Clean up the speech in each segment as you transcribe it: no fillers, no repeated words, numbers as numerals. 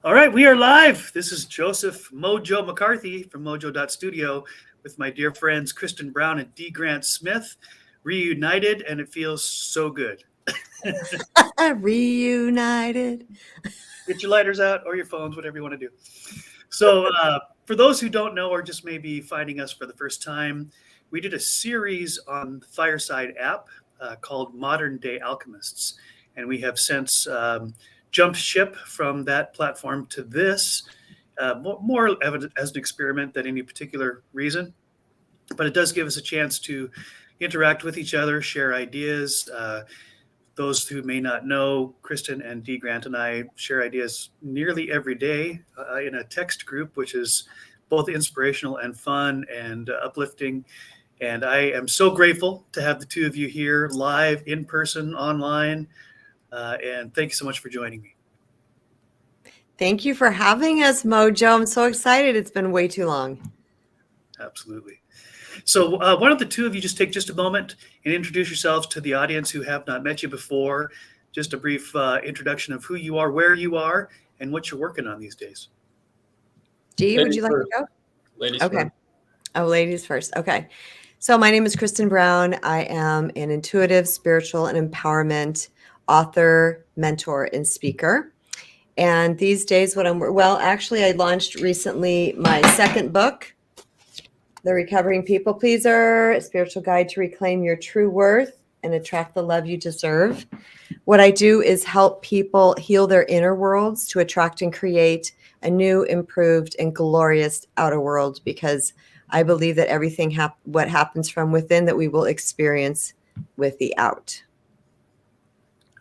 All right, we are live. This is Joseph Mojo McCarthy from Mojo.studio with my dear friends Kristen Brown and D. Grant Smith, reunited, and it feels so good. Reunited. Get your lighters out or your phones, whatever you want to do. So, for those who don't know or just maybe finding us for the first time, we did a series on the Fireside app called Modern Day Alchemists. And we have since jumped ship from that platform to this, more as an experiment than any particular reason. But it does give us a chance to interact with each other, share ideas. Those who may not know, Kristen and D. Grant and I share ideas nearly every day in a text group, which is both inspirational and fun and uplifting. And I am so grateful to have the two of you here live, in person, online. And thank you so much for joining me. Thank you for having us, Mojo. I'm so excited. It's been way too long. Absolutely. So why don't the two of you just take just a moment and introduce yourselves to the audience who have not met you before. Just a brief introduction of who you are, where you are, and what you're working on these days. Dee, would you like to go? Ladies okay. first. Oh, ladies first. Okay. So my name is Kristen Brown. I am an intuitive, spiritual, and empowerment author, mentor, and speaker. And these days, actually, I launched recently my second book, The Recovering People Pleaser, a spiritual guide to reclaim your true worth and attract the love you deserve. What I do is help people heal their inner worlds to attract and create a new, improved, and glorious outer world, because I believe that everything what happens from within that we will experience with the out.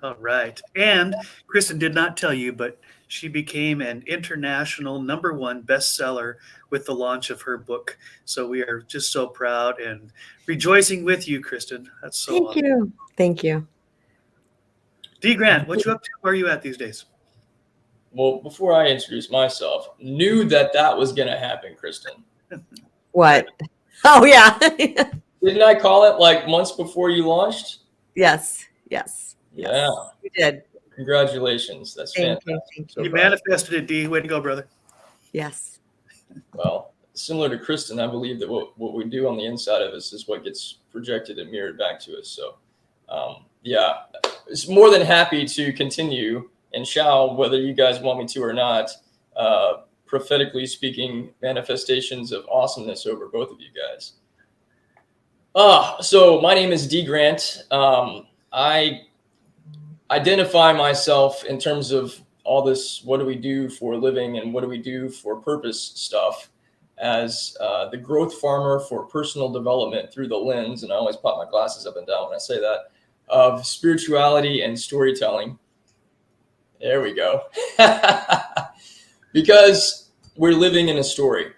All right. And Kristen did not tell you, but she became an international #1 bestseller with the launch of her book. So we are just so proud and rejoicing with you, Kristen. That's so Thank awesome. you. Thank you. D. Grant, what you up to? Where are you at these days? Well, before I introduce myself, knew that was going to happen, Kristen. What? Oh, yeah. Didn't I call it like months before you launched? Yes. Yeah. You did. Congratulations. That's fantastic. Thank So You proud. manifested it, D. Way to go, brother. Yes. Well, similar to Kristen, I believe that what we do on the inside of us is what gets projected and mirrored back to us. So, yeah, it's more than happy to continue and shall, whether you guys want me to or not, prophetically speaking, manifestations of awesomeness over both of you guys. So my name is D. Grant. I identify myself in terms of all this, what do we do for a living and what do we do for purpose stuff, as the growth farmer for personal development through the lens, and I always pop my glasses up and down when I say that, of spirituality and storytelling. There we go. Because we're living in a story,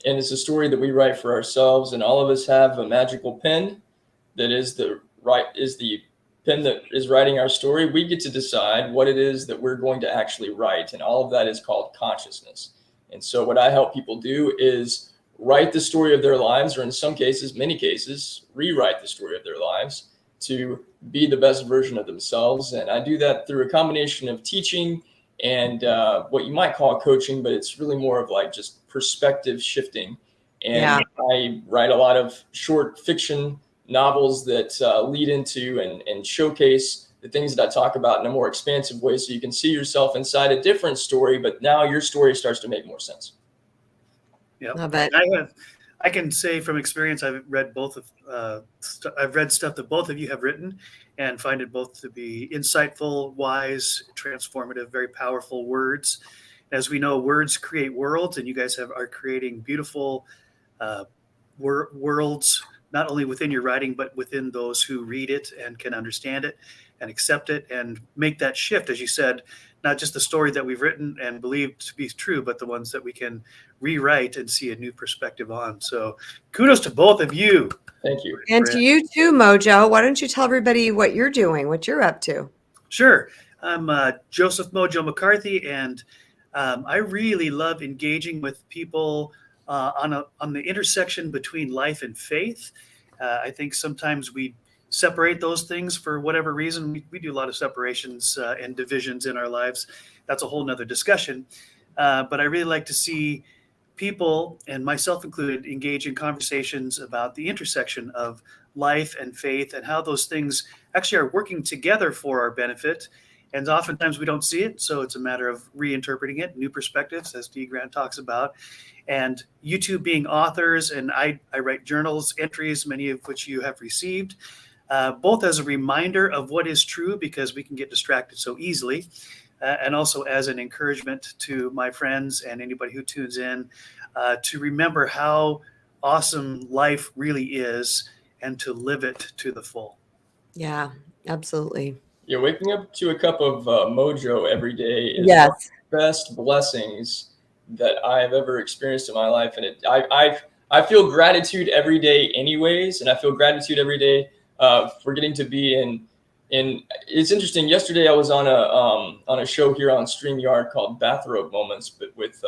and it's a story that we write for ourselves, and all of us have a magical pen that is the pen that is writing our story. We get to decide what it is that we're going to actually write, and all of that is called consciousness. And so what I help people do is write the story of their lives, or in some cases, many cases, rewrite the story of their lives to be the best version of themselves. And I do that through a combination of teaching and what you might call coaching, but it's really more of like just perspective shifting. And I write a lot of short fiction novels that lead into and showcase the things that I talk about in a more expansive way, so you can see yourself inside a different story, but now your story starts to make more sense. Yeah, Love it. I can say from experience, I've read I've read stuff that both of you have written, and find it both to be insightful, wise, transformative, very powerful words. As we know, words create worlds, and you guys are creating beautiful worlds, not only within your writing, but within those who read it and can understand it and accept it and make that shift, as you said, not just the story that we've written and believed to be true, but the ones that we can rewrite and see a new perspective on. So kudos to both of you. Thank you. And to you too, Mojo. Why don't you tell everybody what you're doing, what you're up to? Sure. I'm Joseph Mojo McCarthy, and I really love engaging with people on the intersection between life and faith. I think sometimes we separate those things for whatever reason. We do a lot of separations and divisions in our lives. That's a whole nother discussion. But I really like to see people, and myself included, engage in conversations about the intersection of life and faith and how those things actually are working together for our benefit. And oftentimes we don't see it. So it's a matter of reinterpreting it, new perspectives, as Dee Grant talks about. And you two being authors, and I write journals, entries, many of which you have received, both as a reminder of what is true, because we can get distracted so easily, and also as an encouragement to my friends and anybody who tunes in to remember how awesome life really is and to live it to the full. Yeah, absolutely. Yeah, waking up to a cup of mojo every day is Yes. one of the best blessings that I've ever experienced in my life, and I feel gratitude every day, anyways, and I feel gratitude every day for getting to be in. It's interesting. Yesterday, I was on a show here on StreamYard called Bathrobe Moments, but with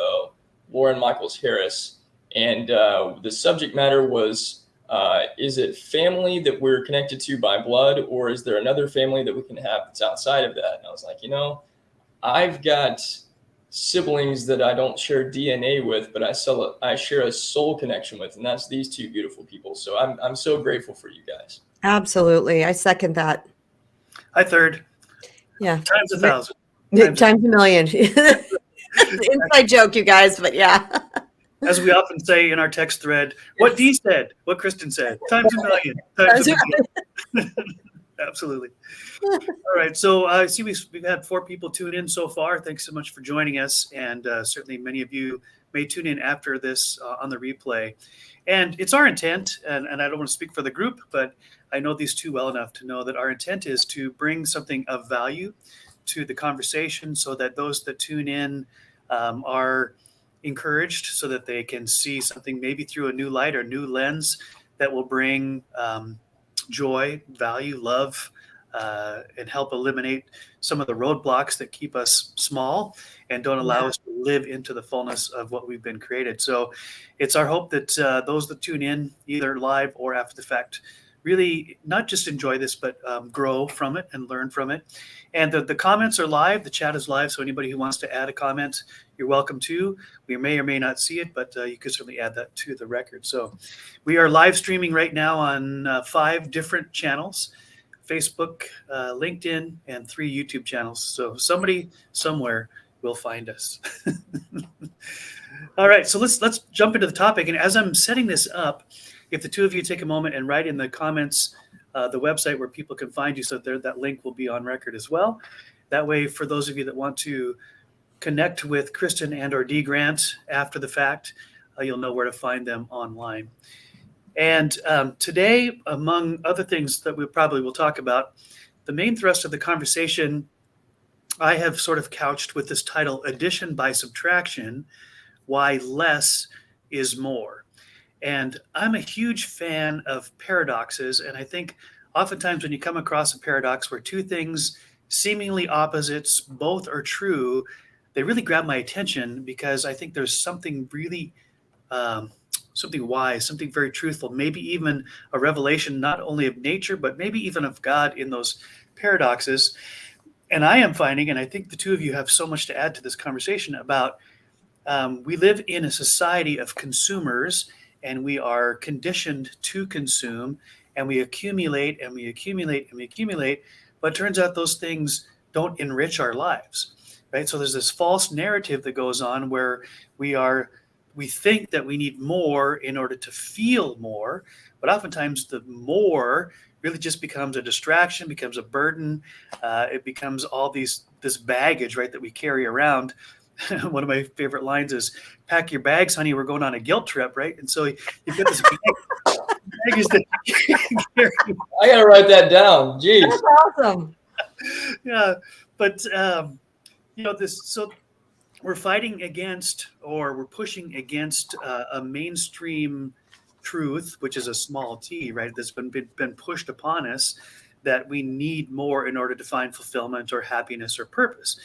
Lauren Michaels Harris, and the subject matter was, is it family that we're connected to by blood, or is there another family that we can have that's outside of that? And I was like, I've got siblings that I don't share DNA with, but I share a soul connection with, and that's these two beautiful people. So I'm so grateful for you guys. Absolutely. I second that. I third. Yeah. Times 1,000. Times a million. Inside joke, you guys, but yeah. As we often say in our text thread, what Dee said, what Kristen said, times a million. Times a million. Absolutely. All right. So I see we've had 4 people tune in so far. Thanks so much for joining us. And certainly many of you may tune in after this on the replay. And it's our intent, and I don't want to speak for the group, but I know these two well enough to know that our intent is to bring something of value to the conversation so that those that tune in are encouraged, so that they can see something maybe through a new light or new lens that will bring joy, value, love, and help eliminate some of the roadblocks that keep us small and don't allow us to live into the fullness of what we've been created. So it's our hope that those that tune in, either live or after the fact, really not just enjoy this, but grow from it and learn from it. And the comments are live. The chat is live. So anybody who wants to add a comment, you're welcome to. We may or may not see it, but you could certainly add that to the record. So we are live streaming right now on 5 different channels: Facebook, LinkedIn, and 3 YouTube channels. So somebody somewhere will find us. All right, so let's jump into the topic. And as I'm setting this up, if the two of you take a moment and write in the comments the website where people can find you, so that link will be on record as well. That way, for those of you that want to connect with Kristen and or Dee Grant after the fact, you'll know where to find them online. And today, among other things that we probably will talk about, the main thrust of the conversation I have sort of couched with this title, Addition by Subtraction: Why Less is More. And I'm a huge fan of paradoxes. And I think oftentimes when you come across a paradox where 2 things, seemingly opposites, both are true, they really grab my attention, because I think there's something really something wise, something very truthful, maybe even a revelation not only of nature, but maybe even of God in those paradoxes. And I am finding, and I think the two of you have so much to add to this conversation about, we live in a society of consumers, and we are conditioned to consume, and we accumulate and we accumulate and we accumulate, but it turns out those things don't enrich our lives, right? So there's this false narrative that goes on where we think that we need more in order to feel more, but oftentimes the more really just becomes a distraction, becomes a burden. It becomes all this baggage, right, that we carry around. One of my favorite lines is, "Pack your bags, honey, we're going on a guilt trip," right? And so you've got this baggage that you carry. I gotta write that down. Jeez. That's awesome. Yeah, but so we're fighting against, or we're pushing against a mainstream truth, which is a small t, right? That's been pushed upon us, that we need more in order to find fulfillment or happiness or purpose.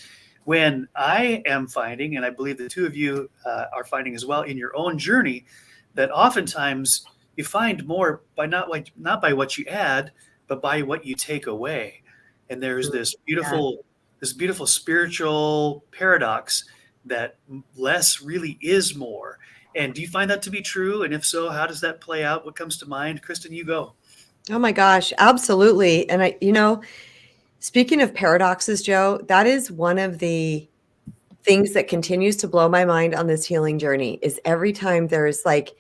When I am finding, and I believe the two of you are finding as well in your own journey, that oftentimes you find more by not by what you add, but by what you take away. And there's this Yeah. beautiful spiritual paradox that less really is more. And do you find that to be true? And if so, how does that play out? What comes to mind? Kristen, you go. Oh my gosh, absolutely. And speaking of paradoxes, Joe, that is one of the things that continues to blow my mind on this healing journey is every time there's like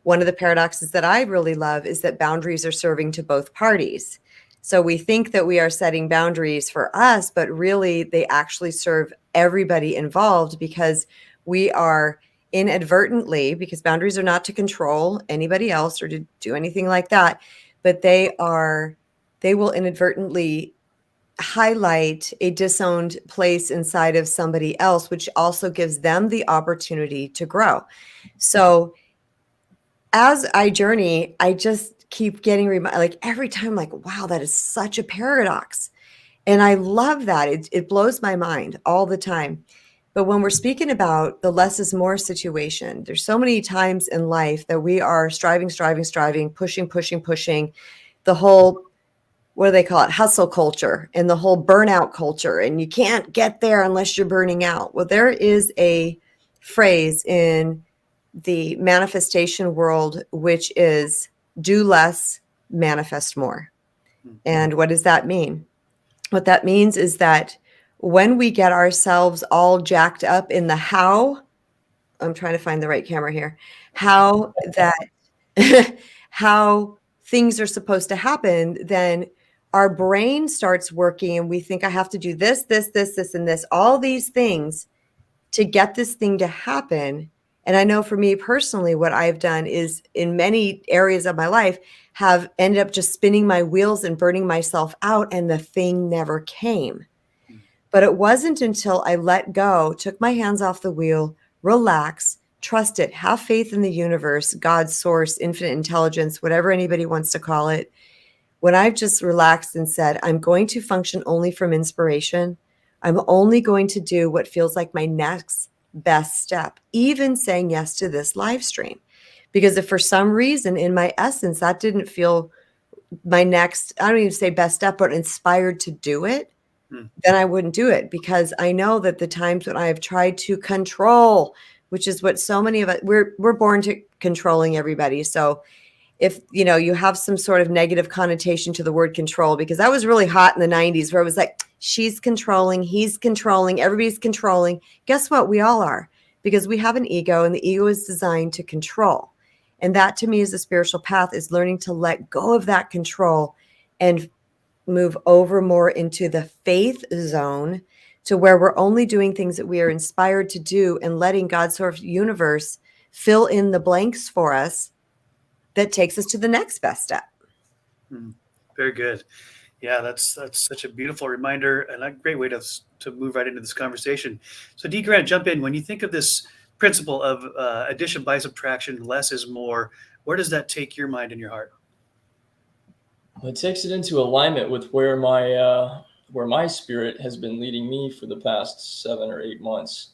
one of the paradoxes that I really love is that boundaries are serving to both parties. So we think that we are setting boundaries for us, but really they actually serve everybody involved because we are inadvertently, because boundaries are not to control anybody else or to do anything like that, but they will inadvertently highlight a disowned place inside of somebody else, which also gives them the opportunity to grow. So as I journey, I just keep getting reminded, like every time, like, wow, that is such a paradox. And I love that. It blows my mind all the time. But when we're speaking about the less is more situation, there's so many times in life that we are striving, pushing, the whole, what do they call it? Hustle culture and the whole burnout culture. And you can't get there unless you're burning out. Well, there is a phrase in the manifestation world, which is do less, manifest more. And what does that mean? What that means is that when we get ourselves all jacked up in the how, I'm trying to find the right camera here, how things are supposed to happen, then our brain starts working and we think I have to do this, and this, all these things to get this thing to happen. And I know for me personally, what I've done is in many areas of my life have ended up just spinning my wheels and burning myself out, and the thing never came. But it wasn't until I let go, took my hands off the wheel, relax, trust it, have faith in the universe, God's source, infinite intelligence, whatever anybody wants to call it. When I've just relaxed and said, I'm going to function only from inspiration, I'm only going to do what feels like my next best step, even saying yes to this live stream. Because if for some reason in my essence, that didn't feel my next, I don't even say best step, but inspired to do it, then I wouldn't do it, because I know that the times when I have tried to control, which is what so many of us, we're born to controlling everybody. So if you have some sort of negative connotation to the word control, because that was really hot in the 90s where it was like, she's controlling, he's controlling, everybody's controlling. Guess what? We all are, because we have an ego, and the ego is designed to control. And that to me is the spiritual path, is learning to let go of that control and move over more into the faith zone, to where we're only doing things that we are inspired to do and letting God's source universe fill in the blanks for us that takes us to the next best step. Very good. Yeah, that's such a beautiful reminder and a great way to move right into this conversation. So D. Grant, jump in. When you think of this principle of addition by subtraction, less is more, where does that take your mind and your heart? Well, it takes it into alignment with where my spirit has been leading me for the past 7 or 8 months.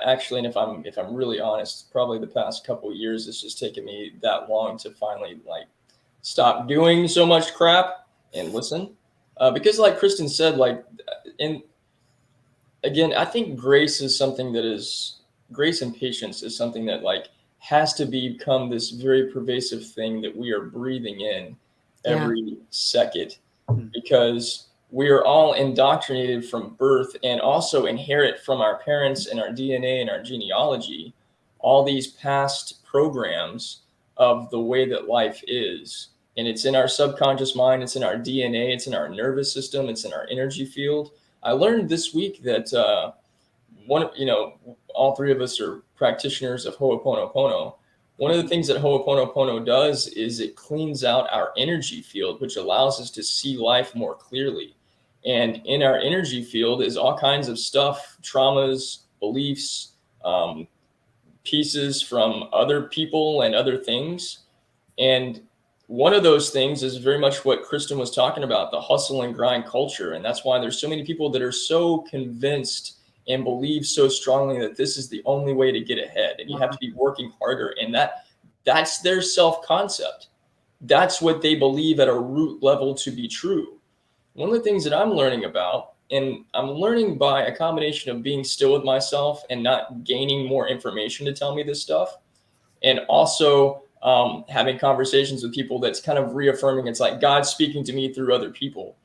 Actually, and if I'm really honest, probably the past couple of years, it's just taken me that long to finally stop doing so much crap and listen. Because like Kristen said, and again, I think grace and patience is something that has to become this very pervasive thing that we are breathing in every second, because we are all indoctrinated from birth and also inherit from our parents and our DNA and our genealogy, all these past programs of the way that life is. And it's in our subconscious mind, it's in our DNA, it's in our nervous system, it's in our energy field. I learned this week that all three of us are practitioners of Ho'oponopono. One of the things that Ho'oponopono does is it cleans out our energy field, which allows us to see life more clearly. And in our energy field is all kinds of stuff, traumas, beliefs, pieces from other people and other things. And one of those things is very much what Kristen was talking about, the hustle and grind culture. And that's why there's so many people that are so convinced and believe so strongly that this is the only way to get ahead, and you have to be working harder. And that's their self-concept. that's what they believe at a root level to be true. One of the things that I'm learning about, and I'm learning by a combination of being still with myself and not gaining more information to tell me this stuff, and also having conversations with people that's kind of reaffirming it's like God speaking to me through other people,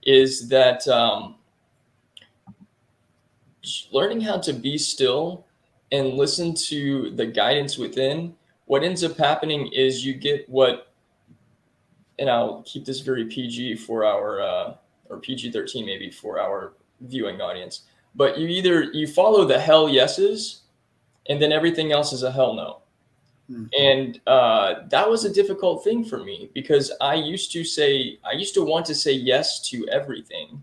is that learning how to be still and listen to the guidance within. What ends up happening is you get what, and I'll keep this very PG for our or PG-13 maybe for our viewing audience, but you follow the hell yeses, and then everything else is a hell no. And that was a difficult thing for me, because I used to want to say yes to everything.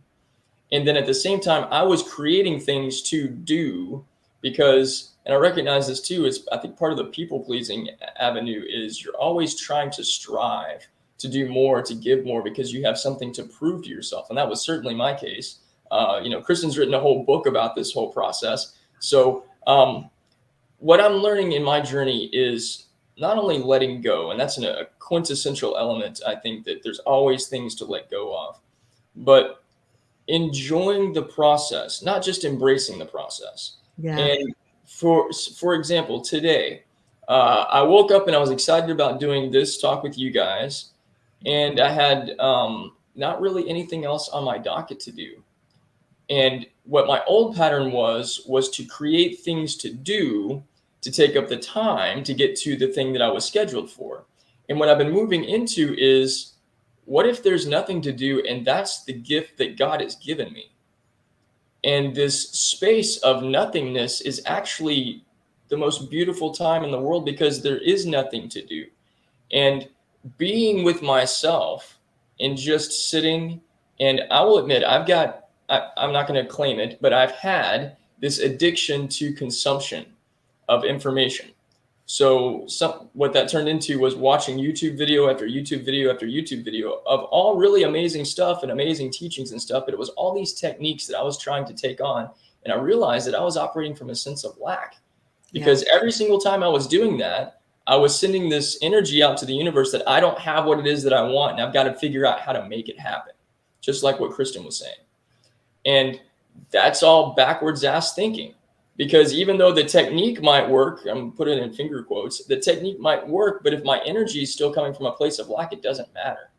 And then at the same time, I was creating things to do because, and I recognize this too, is I think part of the people pleasing avenue is you're always trying to strive to do more, to give more, because you have something to prove to yourself. And that was certainly my case. Kristen's written a whole book about this whole process. So what I'm learning in my journey is not only letting go, and that's a quintessential element. I think that there's always things to let go of, but enjoying the process, not just embracing the process. Yeah. And for example, today, I woke up and I was excited about doing this talk with you guys, and I had not really anything else on my docket to do. And what my old pattern was to create things to do, to take up the time to get to the thing that I was scheduled for. And what I've been moving into is, what if there's nothing to do, and that's the gift that God has given me? And this space of nothingness is actually the most beautiful time in the world, because there is nothing to do. And being with myself and just sitting, and I will admit, I'm not going to claim it, but I've had this addiction to consumption of information. So what that turned into was watching YouTube video after YouTube video after YouTube video of all really amazing stuff and amazing teachings and stuff. But it was all these techniques that I was trying to take on. And I realized that I was operating from a sense of lack, because every single time I was doing that, I was sending this energy out to the universe that I don't have what it is that I want. And I've got to figure out how to make it happen. Just like what Kristen was saying. And that's all backwards ass thinking. Because even though the technique might work, I'm putting it in finger quotes, the technique might work, but if my energy is still coming from a place of lack, it doesn't matter.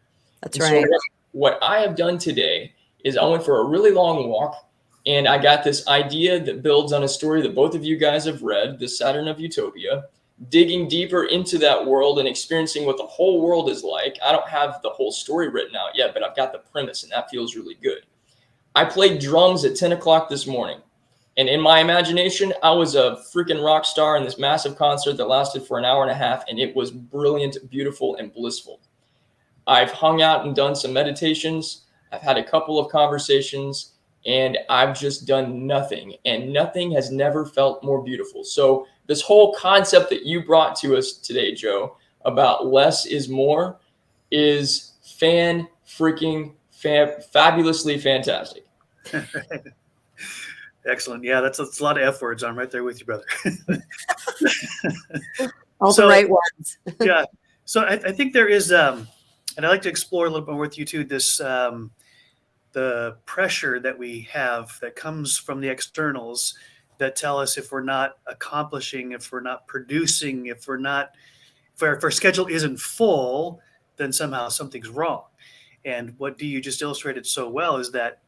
That's right. So what I have done today is I went for a really long walk, and I got this idea that builds on a story that both of you guys have read, The Saturn of Utopia, digging deeper into that world and experiencing what the whole world is like. I don't have the whole story written out yet, but I've got the premise, and that feels really good. I played drums at 10 o'clock this morning. And in my imagination, I was a freaking rock star in this massive concert that lasted for an hour and a half, and it was brilliant, beautiful, and blissful. I've hung out and done some meditations. I've had a couple of conversations, and I've just done nothing. And nothing has never felt more beautiful. So this whole concept that you brought to us today, Joe, about less is more, is fabulously fantastic. Excellent. Yeah, that's a lot of F words. I'm right there with you, brother. All the right ones. Yeah. So I think there is, and I'd like to explore a little bit more with you too, this, the pressure that we have that comes from the externals that tell us if we're not accomplishing, if we're not producing, if our schedule isn't full, then somehow something's wrong. And what you just illustrated so well is that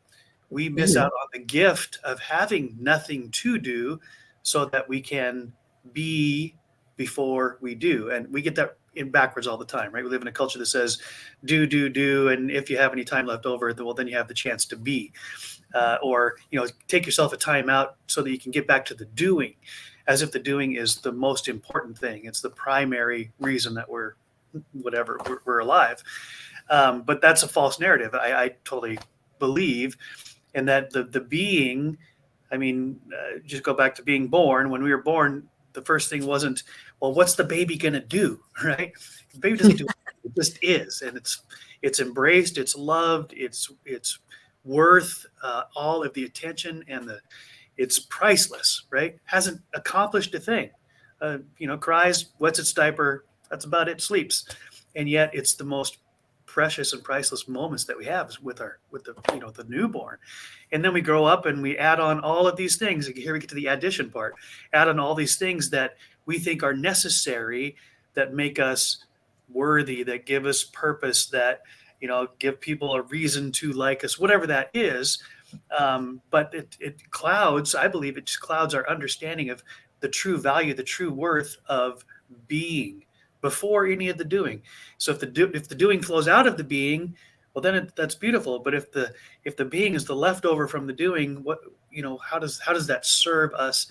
we miss out on the gift of having nothing to do, so that we can be before we do. And we get that in backwards all the time, right? We live in a culture that says do. And if you have any time left over, well, then you have the chance to be, or, take yourself a time out so that you can get back to the doing, as if the doing is the most important thing. It's the primary reason that we're alive. But that's a false narrative. I totally believe. And that the being, just go back to being born. When we were born, the first thing wasn't, well, what's the baby going to do, right? The baby doesn't do it. It just is. And it's embraced, it's loved, it's worth all of the attention, and it's priceless, right? Hasn't accomplished a thing. Cries, wets its diaper, that's about it, sleeps. and yet it's the most precious and priceless moments that we have with the newborn. And then we grow up and we add on all of these things. Here we get to the addition part. Add on all these things that we think are necessary, that make us worthy, that give us purpose, that give people a reason to like us, whatever that is. But it clouds, I believe it just clouds our understanding of the true value, the true worth of being before any of the doing. So if the doing flows out of the being, well, then that's beautiful. But if the being is the leftover from the doing, how does that serve us,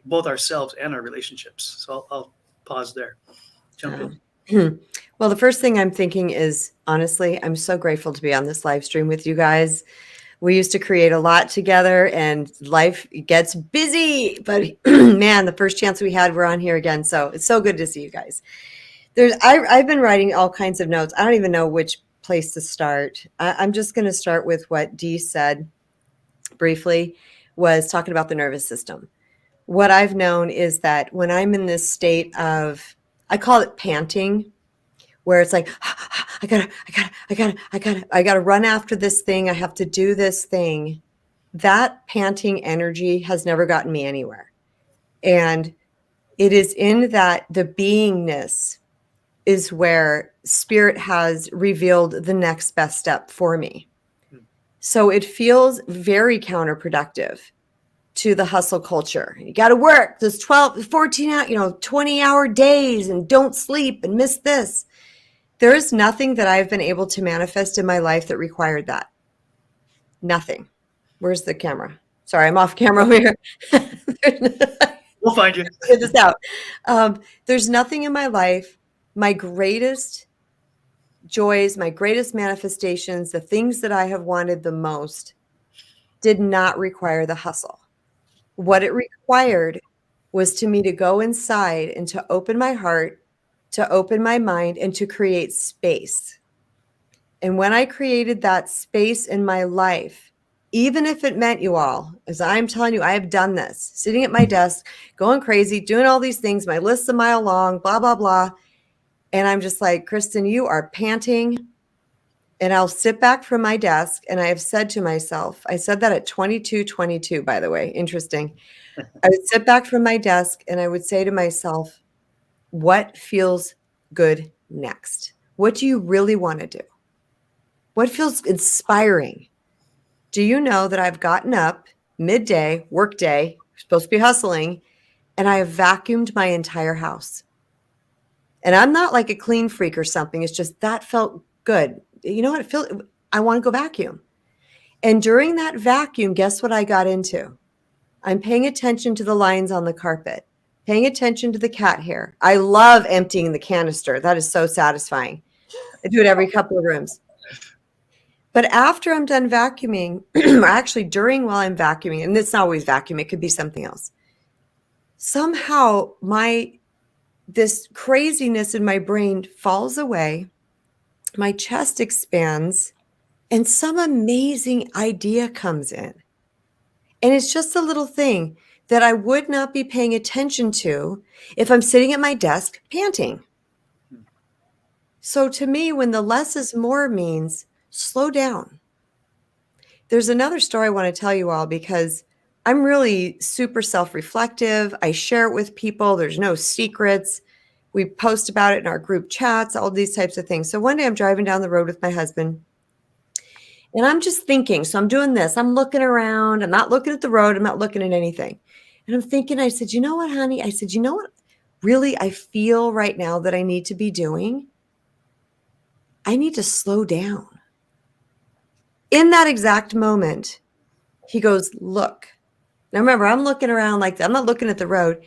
both ourselves and our relationships? So I'll pause there. Jump in. Well, the first thing I'm thinking is, honestly, I'm so grateful to be on this live stream with you guys. We used to create a lot together and life gets busy, but man, the first chance we had, we're on here again. So it's so good to see you guys. I've been writing all kinds of notes. I don't even know which place to start. I'm just going to start with what Dee said briefly, was talking about the nervous system. What I've known is that when I'm in this state of, I call it panting, where it's like, I gotta run after this thing. I have to do this thing. That panting energy has never gotten me anywhere. And it is in that the beingness is where spirit has revealed the next best step for me. So it feels very counterproductive to the hustle culture. You got to work those 12, 14, 20-hour days and don't sleep and miss this. There is nothing that I've been able to manifest in my life that required that. Nothing. Where's the camera? Sorry, I'm off camera over here. We'll find you. Get this out. There's nothing in my life. My greatest joys, my greatest manifestations, the things that I have wanted the most did not require the hustle. What it required was to me to go inside and to open my heart, to open my mind, and to create space. And when I created that space in my life, even if it meant, you all, as I'm telling you, I have done this, sitting at my desk, going crazy, doing all these things, my list's a mile long, blah, blah, blah. And I'm just like, Kristen, you are panting. And I'll sit back from my desk. And I have said to myself, I said that at 22, by the way, interesting. I would sit back from my desk and I would say to myself, what feels good next? What do you really want to do? What feels inspiring? Do you know that I've gotten up midday, work day, supposed to be hustling, and I have vacuumed my entire house? And I'm not like a clean freak or something. It's just that felt good. You know what? I want to go vacuum. And during that vacuum, guess what I got into? I'm paying attention to the lines on the carpet, paying attention to the cat hair. I love emptying the canister. That is so satisfying. I do it every couple of rooms. But after I'm done vacuuming, or actually while I'm vacuuming, and it's not always vacuum, it could be something else. Somehow this craziness in my brain falls away, my chest expands, and some amazing idea comes in. And it's just a little thing that I would not be paying attention to if I'm sitting at my desk panting. So to me, when the less is more means slow down. There's another story I want to tell you all because I'm really super self-reflective. I share it with people. There's no secrets. We post about it in our group chats, all these types of things. So one day I'm driving down the road with my husband and I'm just thinking. So I'm doing this. I'm looking around. I'm not looking at the road. I'm not looking at anything. And I'm thinking, I said, you know what, honey? I said, you know what really I feel right now that I need to be doing? I need to slow down. In that exact moment, he goes, look. Now remember, I'm looking around like that. I'm not looking at the road.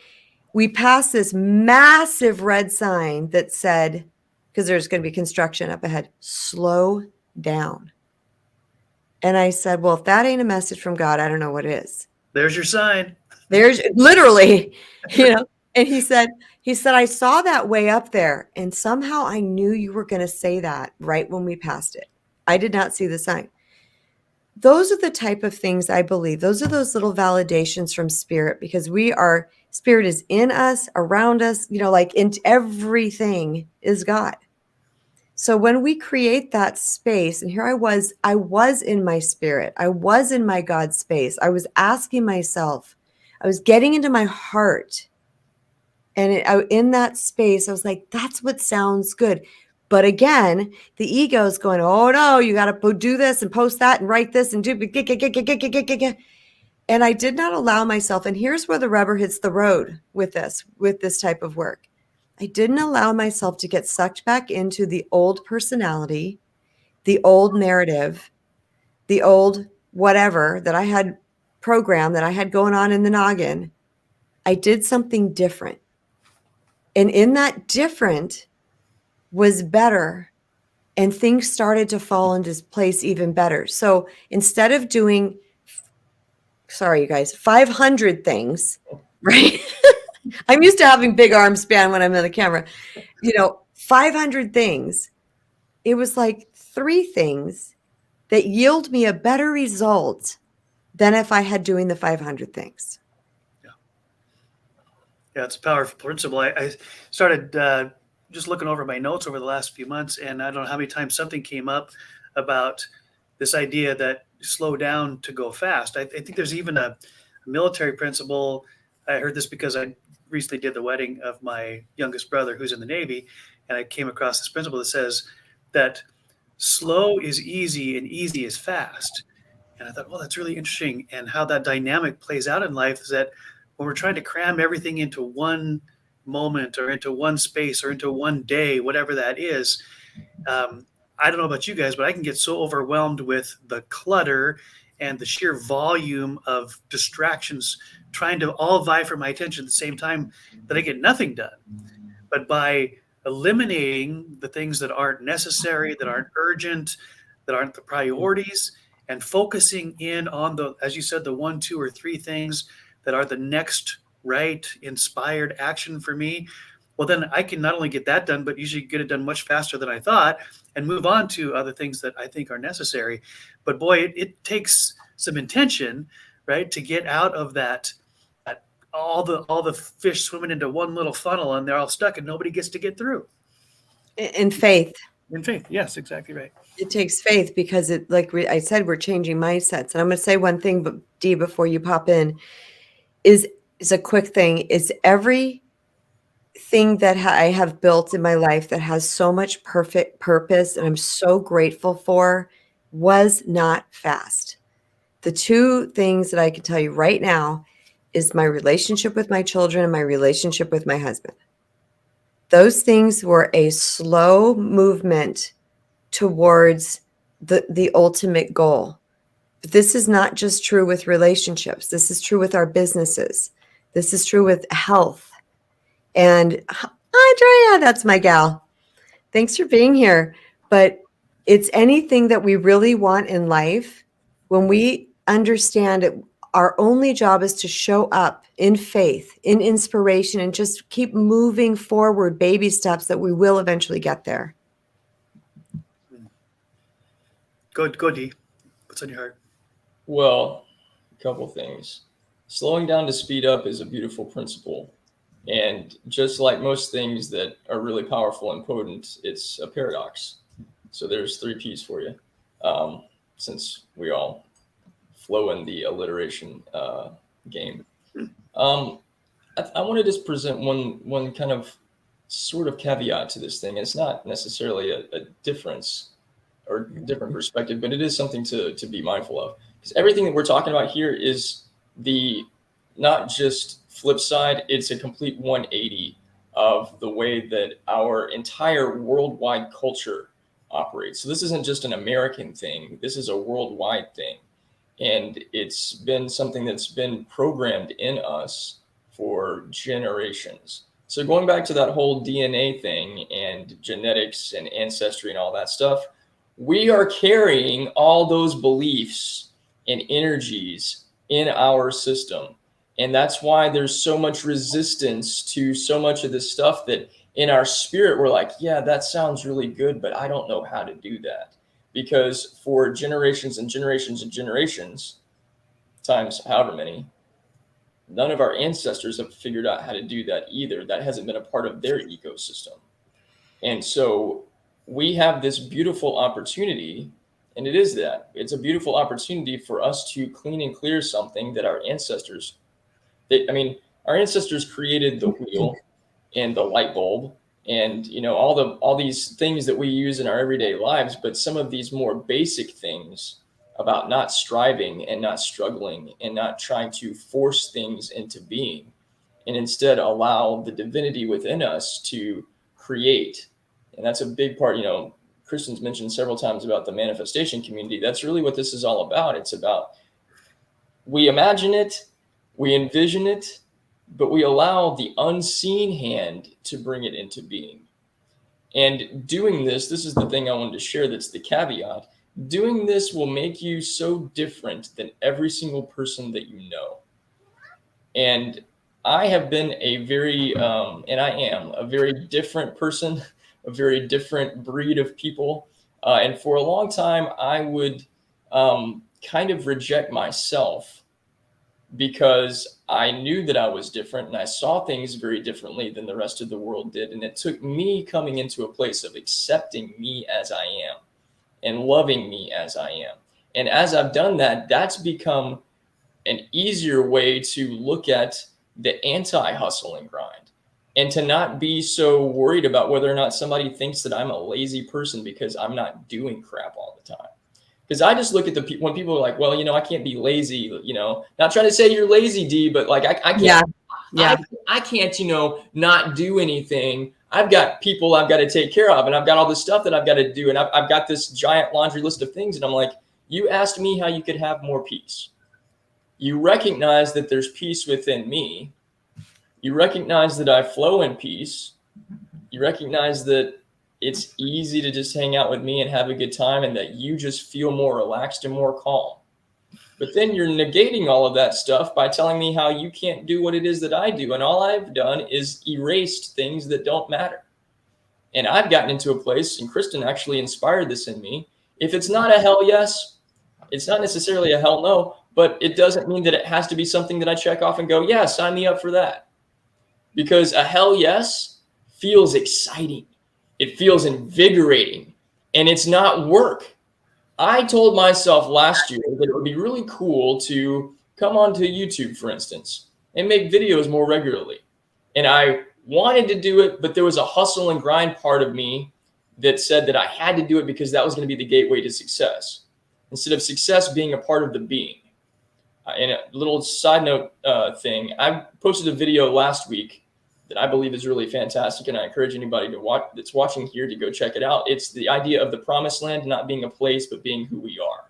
We passed this massive red sign that said, because there's going to be construction up ahead, slow down. And I said, well, if that ain't a message from God, I don't know what is. There's your sign. There's literally, and he said, I saw that way up there. And somehow I knew you were going to say that right when we passed it. I did not see the sign. Those are the type of things I believe. Those are those little validations from spirit because spirit is in us, around us, like in everything is God. So when we create that space, and here I was in my spirit, I was in my God space. I was asking myself, I was getting into my heart. And in that space, I was like, that's what sounds good. But again, the ego is going, oh no, you got to do this and post that and write this and do. And I did not allow myself. And here's where the rubber hits the road with this type of work. I didn't allow myself to get sucked back into the old personality, the old narrative, the old whatever that I had programmed, that I had going on in the noggin. I did something different. And in that different was better. And things started to fall into place even better. So instead of doing, sorry, you guys, 500 things, right? I'm used to having big arm span when I'm in the camera. 500 things. It was like 3 things that yield me a better result than if I had doing the 500 things. Yeah, it's a powerful principle. I started just looking over my notes over the last few months, and I don't know how many times something came up about this idea that slow down to go fast. I think there's even a military principle. I heard this because I recently did the wedding of my youngest brother who's in the Navy, and I came across this principle that says that slow is easy and easy is fast. And I thought, well, that's really interesting. And how that dynamic plays out in life is that when we're trying to cram everything into one moment or into one space or into one day, whatever that is, I don't know about you guys, but I can get so overwhelmed with the clutter and the sheer volume of distractions trying to all vie for my attention at the same time that I get nothing done. But by eliminating the things that aren't necessary, that aren't urgent, that aren't the priorities, and focusing in on the, as you said, the 1, 2, or 3 things that are the next right inspired action for me, well, then I can not only get that done, but usually get it done much faster than I thought and move on to other things that I think are necessary. But boy, it takes some intention, right, to get out of that all the fish swimming into one little funnel and they're all stuck and nobody gets to get through. In faith. In faith, yes, exactly right. It takes faith because I said, we're changing mindsets. And I'm going to say one thing, but Dee, before you pop in, is a quick thing. Is everything that I have built in my life that has so much perfect purpose and I'm so grateful for was not fast. The 2 things that I can tell you right now is my relationship with my children and my relationship with my husband. Those things were a slow movement towards the ultimate goal. But this is not just true with relationships. This is true with our businesses. This is true with health. And Andrea, that's my gal. Thanks for being here. But it's anything that we really want in life. When we understand it, our only job is to show up in faith, in inspiration, and just keep moving forward, baby steps that we will eventually get there. Go Dee. What's on your heart? Well, a couple things. Slowing down to speed up is a beautiful principle. And just like most things that are really powerful and potent, it's a paradox. So there's 3 P's for you, since we all flow in the alliteration game. I want to just present one kind of sort of caveat to this thing. It's not necessarily a difference or different perspective, but it is something to be mindful of. Because everything that we're talking about here is the not just flip side, it's a complete 180 of the way that our entire worldwide culture operates. So this isn't just an American thing, this is a worldwide thing. And it's been something that's been programmed in us for generations. So going back to that whole DNA thing and genetics and ancestry and all that stuff, we are carrying all those beliefs and energies in our system. And that's why there's so much resistance to so much of this stuff that in our spirit, we're like, yeah, that sounds really good, but I don't know how to do that. Because for generations and generations and generations, times however many, none of our ancestors have figured out how to do that either. That hasn't been a part of their ecosystem. And so we have this beautiful opportunity, and it is that. It's a beautiful opportunity for us to clean and clear something that our ancestors, our ancestors created the wheel and the light bulb and, all these things that we use in our everyday lives, but some of these more basic things about not striving and not struggling and not trying to force things into being, and instead allow the divinity within us to create. And that's a big part. Kristen's mentioned several times about the manifestation community. That's really what this is all about. It's about, we imagine it, we envision it, but we allow the unseen hand to bring it into being. And doing this is the thing I wanted to share, that's the caveat. Doing this will make you so different than every single person that you know. And I have been and I am a very different person, a very different breed of people. And for a long time, I would kind of reject myself because I knew that I was different and I saw things very differently than the rest of the world did. And it took me coming into a place of accepting me as I am and loving me as I am. And as I've done that, that's become an easier way to look at the anti-hustle and grind, and to not be so worried about whether or not somebody thinks that I'm a lazy person because I'm not doing crap all the time. Because I just look at when people are like, well, I can't be lazy, not trying to say you're lazy, D, but like, I can't, I can't, not do anything. I've got people I've got to take care of, and I've got all this stuff that I've got to do. And I've got this giant laundry list of things. And I'm like, you asked me how you could have more peace. You recognize that there's peace within me. You recognize that I flow in peace. You recognize that it's easy to just hang out with me and have a good time, and that you just feel more relaxed and more calm. But then you're negating all of that stuff by telling me how you can't do what it is that I do. And all I've done is erased things that don't matter. And I've gotten into a place, and Kristen actually inspired this in me. If it's not a hell yes, it's not necessarily a hell no, but it doesn't mean that it has to be something that I check off and go, yeah, sign me up for that. Because a hell yes feels exciting. It feels invigorating, and it's not work. I told myself last year that it would be really cool to come onto YouTube, for instance, and make videos more regularly. And I wanted to do it, but there was a hustle and grind part of me that said that I had to do it because that was going to be the gateway to success, instead of success being a part of the being. And a little side note thing, I posted a video last week that I believe is really fantastic, and I encourage anybody to watch that's watching here to go check it out. It's the idea of the promised land not being a place, but being who we are.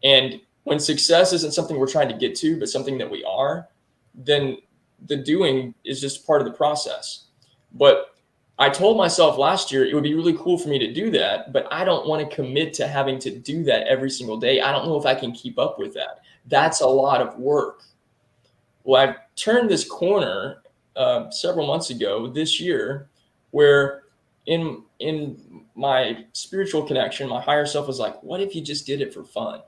And when success isn't something we're trying to get to, but something that we are, then the doing is just part of the process. But I told myself last year it would be really cool for me to do that, but I don't want to commit to having to do that every single day. I don't know if I can keep up with that. That's a lot of work. Well, I've turned this corner several months ago this year, where in my spiritual connection, my higher self was like, what if you just did it for fun?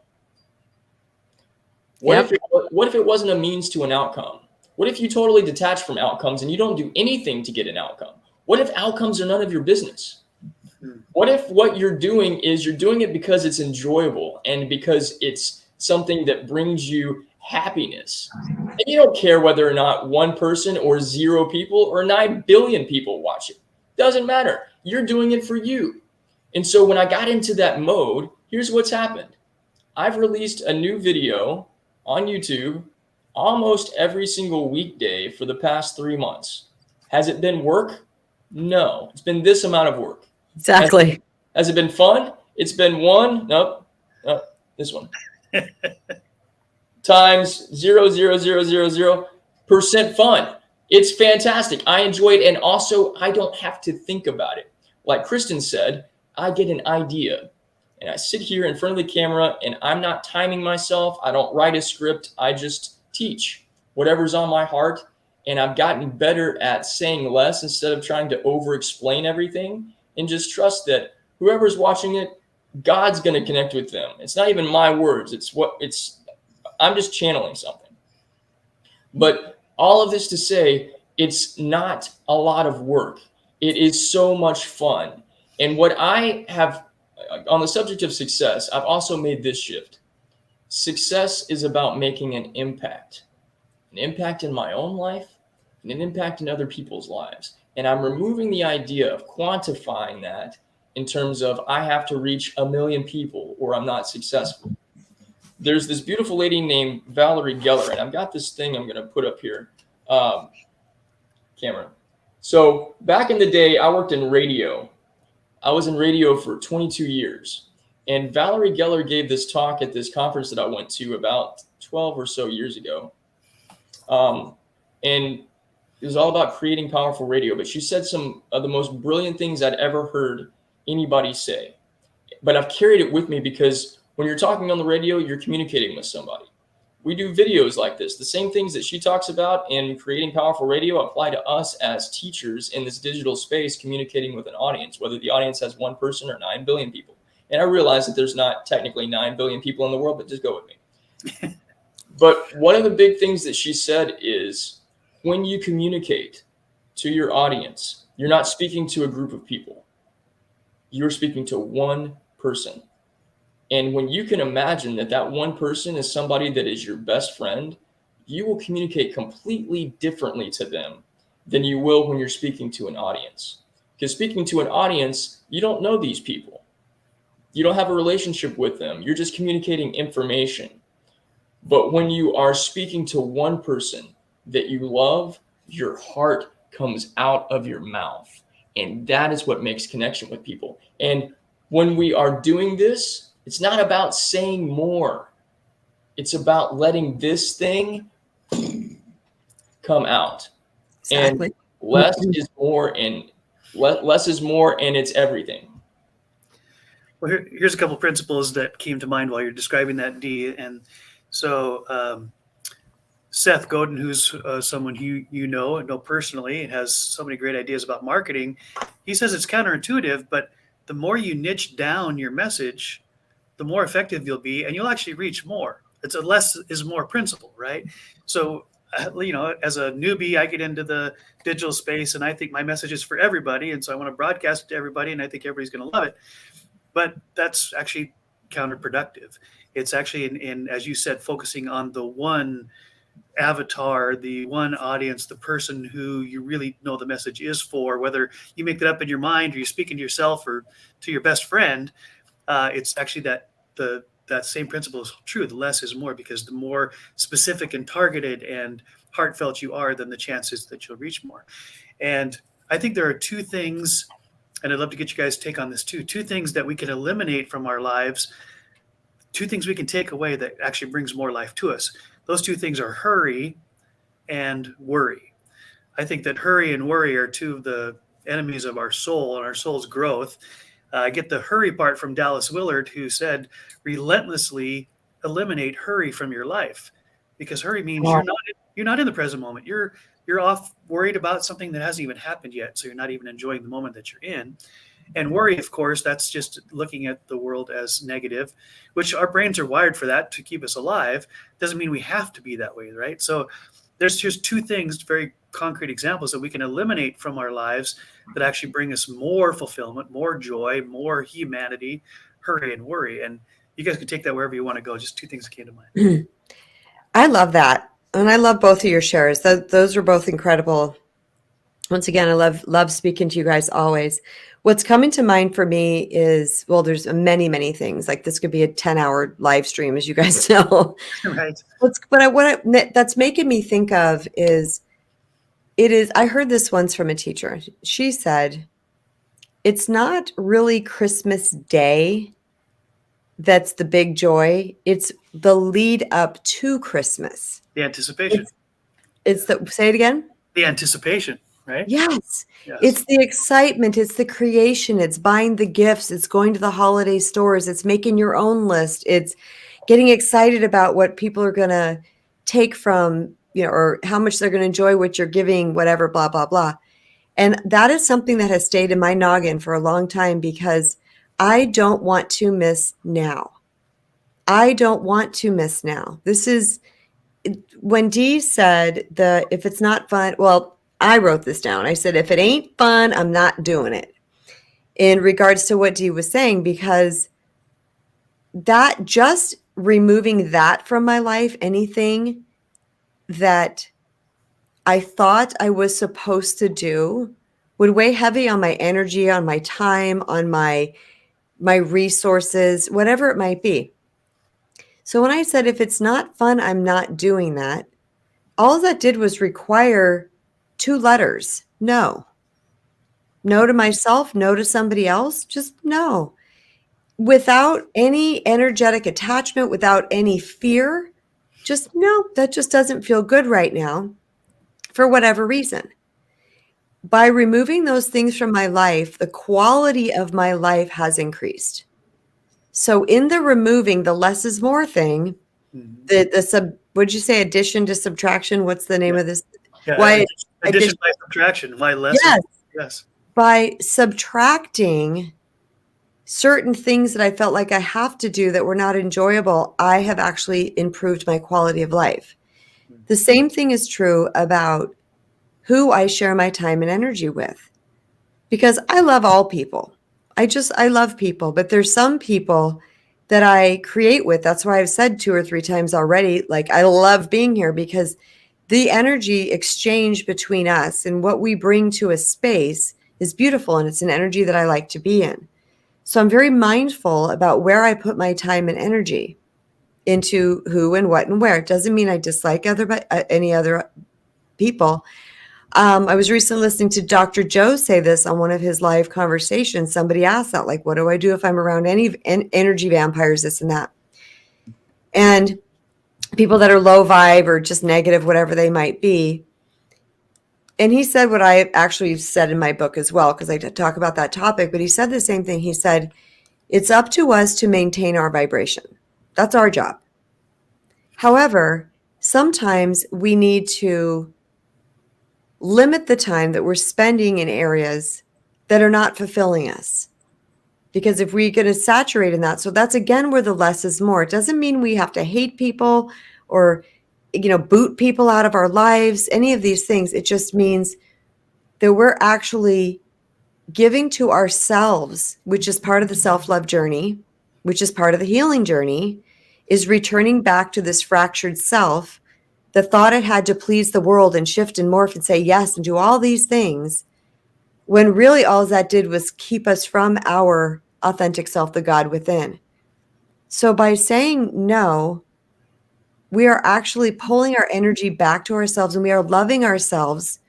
What if it wasn't a means to an outcome? What if you totally detach from outcomes and you don't do anything to get an outcome? What if outcomes are none of your business? What if what you're doing is you're doing it because it's enjoyable and because it's something that brings you happiness? And you don't care whether or not one person or 0 people or 9 billion people watch it. Doesn't matter. You're doing it for you. And so when I got into that mode, here's what's happened. I've released a new video on YouTube almost every single weekday for the past 3 months. Has it been work? No. It's been this amount of work. Exactly. Has it been fun? It's been this one. Times 0.00000% fun. It's fantastic. I enjoy it. And also, I don't have to think about it. Like Kristen said, I get an idea and I sit here in front of the camera and I'm not timing myself. I don't write a script. I just teach whatever's on my heart. And I've gotten better at saying less instead of trying to over-explain everything, and just trust that whoever's watching it, God's going to connect with them. It's not even my words. I'm just channeling something. But all of this to say, it's not a lot of work. It is so much fun. And what I have on the subject of success, I've also made this shift. Success is about making an impact in my own life and an impact in other people's lives. And I'm removing the idea of quantifying that in terms of I have to reach 1 million people or I'm not successful. There's this beautiful lady named Valerie Geller, and I've got this thing I'm going to put up here. Camera. So back in the day, I worked in radio. I was in radio for 22 years. And Valerie Geller gave this talk at this conference that I went to about 12 or so years ago. And it was all about creating powerful radio. But she said some of the most brilliant things I'd ever heard anybody say. But I've carried it with me because when you're talking on the radio, you're communicating with somebody. We do videos like this. The same things that she talks about in creating powerful radio apply to us as teachers in this digital space, communicating with an audience, whether the audience has 1 person or 9 billion people. And I realize that there's not technically 9 billion people in the world, but just go with me. But one of the big things that she said is when you communicate to your audience, you're not speaking to a group of people. You're speaking to 1 person. And when you can imagine that that 1 person is somebody that is your best friend, you will communicate completely differently to them than you will when you're speaking to an audience. Because speaking to an audience, you don't know these people. You don't have a relationship with them. You're just communicating information. But when you are speaking to 1 person that you love, your heart comes out of your mouth. And that is what makes connection with people. And when we are doing this, it's not about saying more. It's about letting this thing come out. Exactly. And less is more, and less is more, and it's everything. Well, here's a couple principles that came to mind while you're describing that, Dee. And so Seth Godin, who's someone you know personally and has so many great ideas about marketing, he says it's counterintuitive, but the more you niche down your message, the more effective you'll be, and you'll actually reach more. It's a less is more principle, right? So, as a newbie, I get into the digital space, and I think my message is for everybody, and so I want to broadcast it to everybody, and I think everybody's going to love it. But that's actually counterproductive. It's actually, in as you said, focusing on the 1 avatar, the 1 audience, the person who you really know the message is for, whether you make that up in your mind or you're speaking to yourself or to your best friend. It's actually that same principle is true. The less is more, because the more specific and targeted and heartfelt you are, then the chances that you'll reach more. And I think there are 2 things, and I'd love to get you guys' take on this too. 2 things that we can eliminate from our lives, 2 things we can take away that actually brings more life to us. Those 2 things are hurry and worry. I think that hurry and worry are 2 of the enemies of our soul and our soul's growth. I get the hurry part from Dallas Willard, who said, relentlessly eliminate hurry from your life, because hurry means you're not in the present moment. You're off worried about something that hasn't even happened yet. So you're not even enjoying the moment that you're in. And worry, of course, that's just looking at the world as negative, which our brains are wired for that to keep us alive. Doesn't mean we have to be that way, right? So there's just 2 things, very concrete examples that we can eliminate from our lives that actually bring us more fulfillment, more joy, more humanity, hurry and worry. And you guys can take that wherever you want to go. Just 2 things that came to mind. I love that. And I love both of your shares. Those are both incredible. Once again, I love speaking to you guys always. What's coming to mind for me is, well, there's many, many things. Like this could be a 10-hour live stream, as you guys know. Right. But that's making me think of is, I heard this once from a teacher. She said, it's not really Christmas Day that's the big joy. It's the lead up to Christmas. The anticipation. Say it again. The anticipation, right? Yes. It's the excitement. It's the creation. It's buying the gifts. It's going to the holiday stores. It's making your own list. It's getting excited about what people are going to take from, or how much they're going to enjoy what you're giving, whatever, blah, blah, blah. And that is something that has stayed in my noggin for a long time, because I don't want to miss now. I don't want to miss now. This is when Dee said if it's not fun, well, I wrote this down. I said, if it ain't fun, I'm not doing it. in regards to what Dee was saying, because that, just removing that from my life, anything that I thought I was supposed to do would weigh heavy on my energy, on my time, on my resources, whatever it might be. So when I said, if it's not fun, I'm not doing that, all that did was require 2 letters. No. No to myself, no to somebody else, just no. Without any energetic attachment, without any fear, just no, that just doesn't feel good right now for whatever reason. By removing those things from my life, the quality of my life has increased. So in the removing, the less is more thing, what'd you say, addition to subtraction? What's the name of this? Yeah, Why addition by subtraction. Why less? Yes. Yes. By subtracting certain things that I felt like I have to do that were not enjoyable, I have actually improved my quality of life. The same thing is true about who I share my time and energy with, because I love all people. I love people, but there's some people that I create with. That's why I've said 2 or 3 times already, like, I love being here because the energy exchange between us and what we bring to a space is beautiful, and it's an energy that I like to be in. So I'm very mindful about where I put my time and energy into, who and what and where. It doesn't mean I dislike any other people. I was recently listening to Dr. Joe say this on one of his live conversations. Somebody asked that, like, what do I do if I'm around any energy vampires, this and that? And people that are low vibe or just negative, whatever they might be. And he said what I actually said in my book as well, because I talk about that topic, but he said the same thing. He said, it's up to us to maintain our vibration. That's our job. However, sometimes we need to limit the time that we're spending in areas that are not fulfilling us. Because if we get saturate in that, so that's again where the less is more. It doesn't mean we have to hate people or, boot people out of our lives, any of these things. It just means that we're actually giving to ourselves, which is part of the self-love journey, which is part of the healing journey, is returning back to this fractured self that thought it had to please the world and shift and morph and say yes and do all these things, when really all that did was keep us from our authentic self, the God within. So by saying no, we are actually pulling our energy back to ourselves, and we are loving ourselves,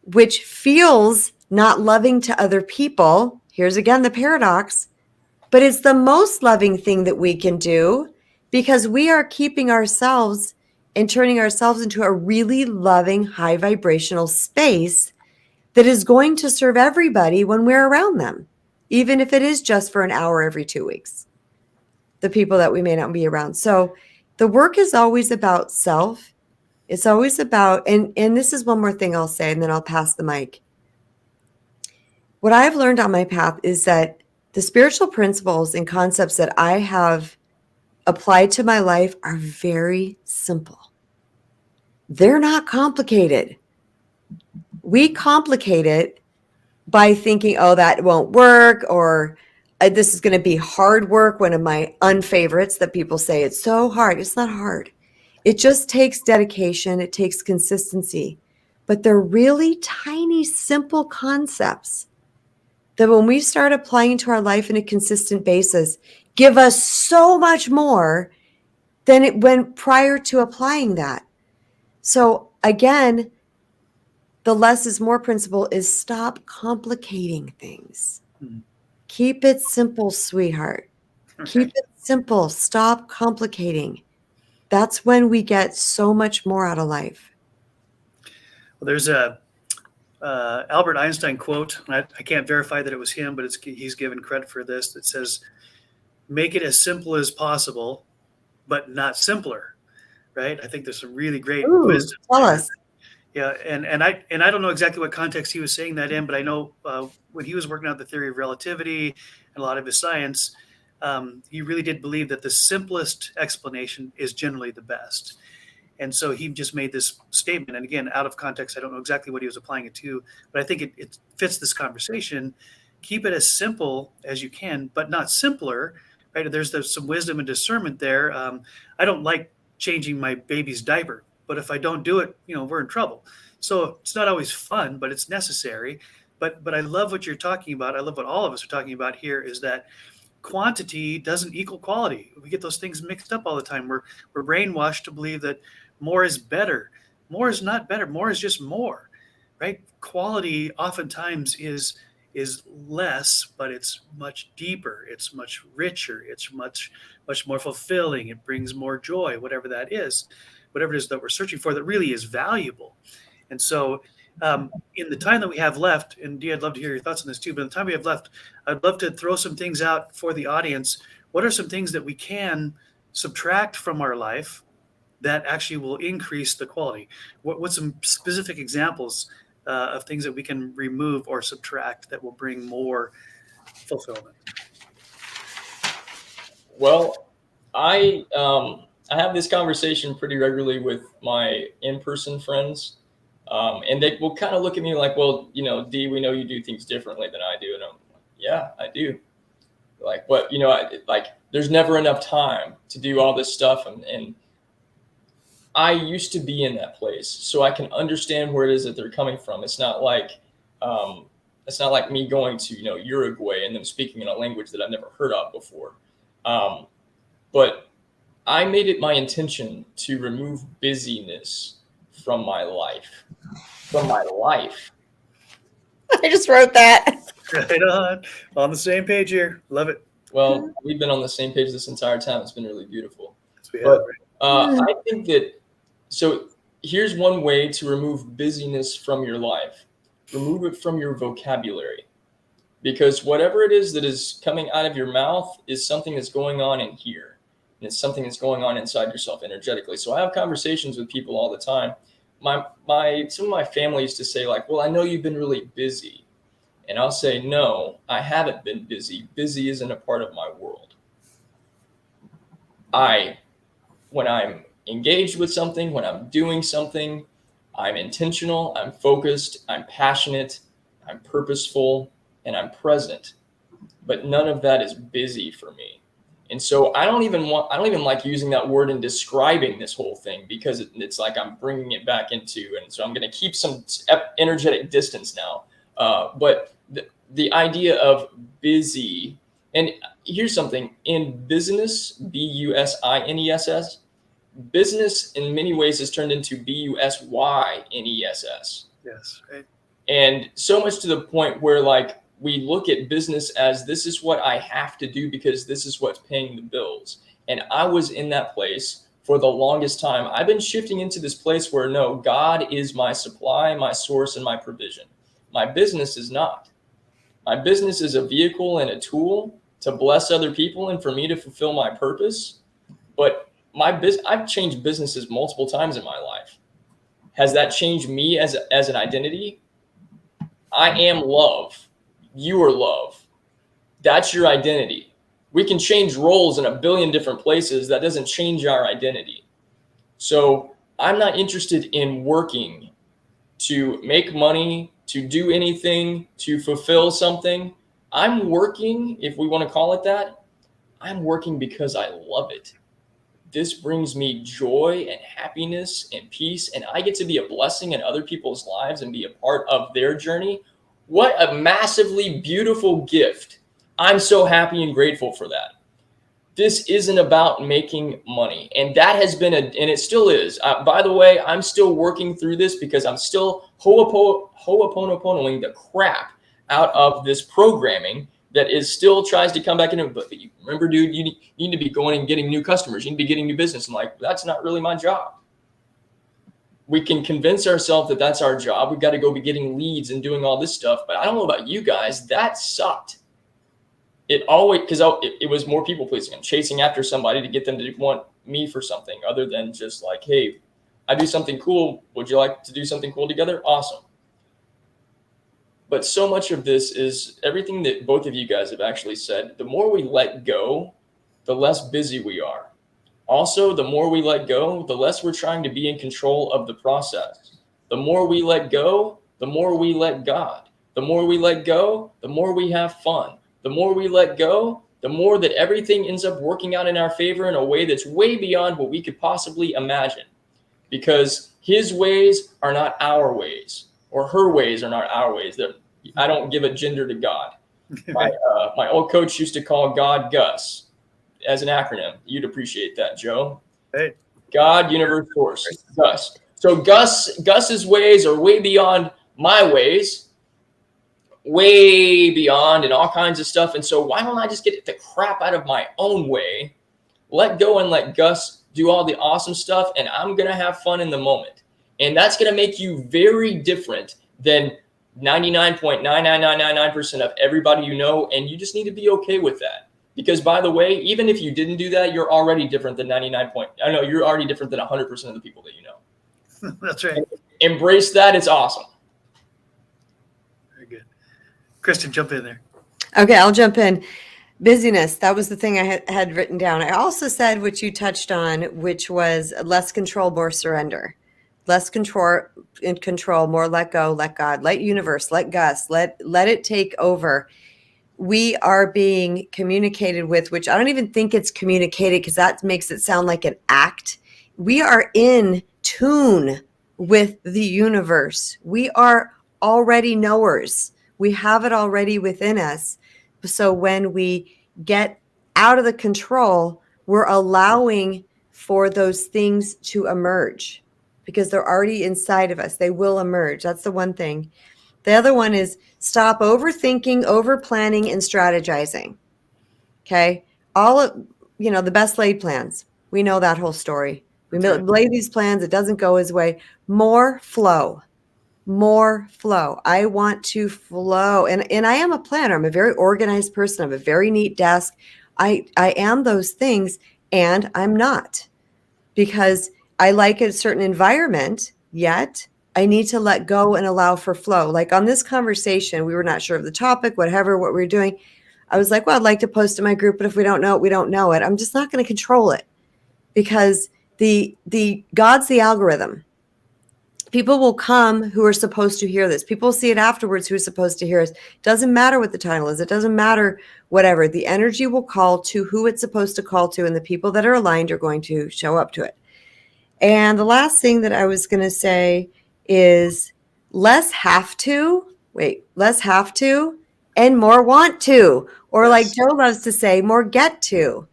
which feels not loving to other people. Here's again the paradox, but it's the most loving thing that we can do, because we are keeping ourselves and turning ourselves into a really loving, high vibrational space that is going to serve everybody when we're around them, even if it is just for an hour every 2 weeks, the people that we may not be around. So the work is always about self. It's always about, and this is one more thing I'll say, and then I'll pass the mic. What I've learned on my path is that the spiritual principles and concepts that I have applied to my life are very simple. They're not complicated. We complicate it by thinking, oh, that won't work, or this is going to be hard work. One of my unfavorites that people say, it's so hard. It's not hard. It just takes dedication. It takes consistency. But they're really tiny, simple concepts that when we start applying to our life on a consistent basis, give us so much more than it went prior to applying that. So again, the less is more principle is stop complicating things. Keep it simple, sweetheart. Keep it simple. Stop complicating. That's when we get so much more out of life. Well, there's a Albert Einstein quote, and I can't verify that it was him, but he's given credit for this, that says, make it as simple as possible, but not simpler, right? I think there's some really great wisdom. Tell us. Yeah, and I don't know exactly what context he was saying that in, but I know when he was working out the theory of relativity and a lot of his science, he really did believe that the simplest explanation is generally the best. And so he just made this statement, and again, out of context, I don't know exactly what he was applying it to, but I think it fits this conversation, keep it as simple as you can, but not simpler, right? There's some wisdom and discernment there. I don't like changing my baby's diaper, but if I don't do it, we're in trouble. So it's not always fun, but it's necessary. But I love what you're talking about. I love what all of us are talking about here, is that quantity doesn't equal quality. We get those things mixed up all the time. We're brainwashed to believe that more is better. More is not better. More is just more, right? Quality oftentimes is less, but it's much deeper. It's much richer. It's much more fulfilling. It brings more joy, whatever that is, whatever it is that we're searching for that really is valuable. And so, in the time that we have left, and Dee, I'd love to hear your thoughts on this too, but in the time we have left, I'd love to throw some things out for the audience. What are some things that we can subtract from our life that actually will increase the quality? What's some specific examples of things that we can remove or subtract that will bring more fulfillment? Well, I have this conversation pretty regularly with my in-person friends. And they will kind of look at me like, well, Dee, we know you do things differently than I do. And I'm like, yeah, I do. Like, but, there's never enough time to do all this stuff. And I used to be in that place, so I can understand where it is that they're coming from. It's not like me going to, Uruguay and them speaking in a language that I've never heard of before. But I made it my intention to remove busyness from my life. I just wrote that. Right on the same page here. Love it. Well, we've been on the same page this entire time. It's been really beautiful. But I think that, so here's one way to remove busyness from your life. Remove it from your vocabulary. Because whatever it is that is coming out of your mouth is something that's going on in here. And it's something that's going on inside yourself energetically. So I have conversations with people all the time. Some of my family used to say, like, well, I know you've been really busy. And I'll say, no, I haven't been busy. Busy isn't a part of my world. When I'm engaged with something, when I'm doing something, I'm intentional, I'm focused, I'm passionate, I'm purposeful, and I'm present. But none of that is busy for me. And so I don't even like using that word in describing this whole thing, because it's like I'm bringing it back into, and so I'm going to keep some energetic distance now. But the idea of busy, and here's something in business, business, business in many ways has turned into business. yes, right. And so much to the point where, like, we look at business as, this is what I have to do because this is what's paying the bills. And I was in that place for the longest time. I've been shifting into this place where, no, God is my supply, my source, and my provision. My business is not. My business is a vehicle and a tool to bless other people and for me to fulfill my purpose. But I've changed businesses multiple times in my life. Has that changed me as an identity? I am love. You are love. That's your identity. We can change roles in a billion different places. That doesn't change our identity. So I'm not interested in working to make money, to do anything, to fulfill something. I'm working, if we want to call it that, I'm working because I love it. This brings me joy and happiness and peace, and I get to be a blessing in other people's lives and be a part of their journey. What a massively beautiful gift. I'm so happy and grateful for that. This isn't about making money. And that has been and it still is. By the way, I'm still working through this because I'm still ho'oponoponoing the crap out of this programming that still tries to come back in. But you remember, dude, you need to be going and getting new customers. You need to be getting new business. And like, that's not really my job. We can convince ourselves that that's our job. We've got to go be getting leads and doing all this stuff. But I don't know about you guys. That sucked. It always, because it was more people pleasing. I'm chasing after somebody to get them to want me for something other than just like, hey, I do something cool. Would you like to do something cool together? Awesome. But so much of this is everything that both of you guys have actually said. The more we let go, the less busy we are. Also, the more we let go, the less we're trying to be in control of the process. The more we let go, the more we let God. The more we let go, the more we have fun. The more we let go, the more that everything ends up working out in our favor in a way that's way beyond what we could possibly imagine. Because his ways are not our ways, or her ways are not our ways. I don't give a gender to God. My old coach used to call God Gus as an acronym. You'd appreciate that, Joe. Right. God, universe, force, Gus. So Gus's ways are way beyond my ways, way beyond, and all kinds of stuff. And so why don't I just get the crap out of my own way, let go and let Gus do all the awesome stuff, and I'm going to have fun in the moment. And that's going to make you very different than 99.99999% of everybody you know, and you just need to be okay with that. Because, by the way, even if you didn't do that, you're already different than you're already different than 100% of the people that you know. That's right. And embrace that. It's awesome. Very good. Kristen, jump in there. Okay, I'll jump in. Busyness. That was the thing I had written down. I also said what you touched on, which was less control, more surrender. Less control, more let go, let God, let universe, let Gus, let it take over. We are being communicated with, which I don't even think it's communicated because that makes it sound like an act. We are in tune with the universe. We are already knowers. We have it already within us. So when we get out of the control, we're allowing for those things to emerge because they're already inside of us. They will emerge. That's the one thing. The other one is stop overthinking, over-planning, and strategizing. Okay? All of, the best laid plans. We know that whole story. We lay these plans. It doesn't go his way. More flow. More flow. I want to flow. And I am a planner. I'm a very organized person. I have a very neat desk. I am those things, and I'm not. Because I like a certain environment, yet I need to let go and allow for flow. Like on this conversation, we were not sure of the topic, what we were doing. I was like, well, I'd like to post in my group, but if we don't know it, we don't know it. I'm just not going to control it because the God's the algorithm. People will come who are supposed to hear this. People see it afterwards who are supposed to hear us. Doesn't matter what the title is. It doesn't matter whatever. The energy will call to who it's supposed to call to, and the people that are aligned are going to show up to it. And the last thing that I was going to say is less have to, and more want to. Or like Joe loves to say, more get to.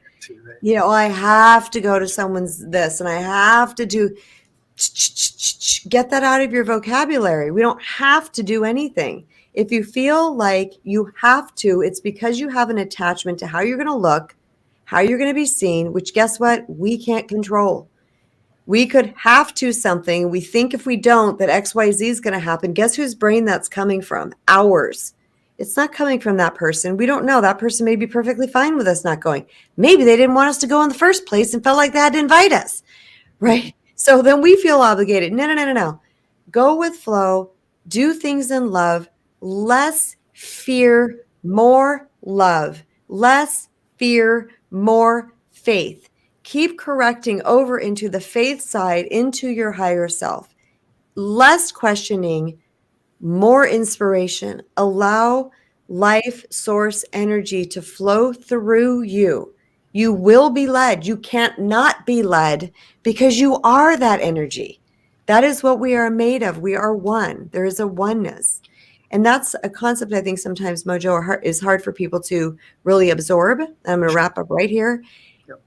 I have to go to someone's this, and I have to do. Get that out of your vocabulary. We don't have to do anything. If you feel like you have to, it's because you have an attachment to how you're going to look, how you're going to be seen, which guess what? We can't control. We could have to something. We think if we don't, that XYZ is going to happen. Guess whose brain that's coming from? Ours. It's not coming from that person. We don't know. That person may be perfectly fine with us not going. Maybe they didn't want us to go in the first place and felt like they had to invite us, right? So then we feel obligated. No. Go with flow. Do things in love. Less fear, more love. Less fear, more faith. Keep correcting over into the faith side, into your higher self. Less questioning, more inspiration. Allow life source energy to flow through you. You will be led. You can't not be led because you are that energy. That is what we are made of. We are one. There is a oneness. And that's a concept I think sometimes, Mojo, is hard for people to really absorb. I'm going to wrap up right here. Yep.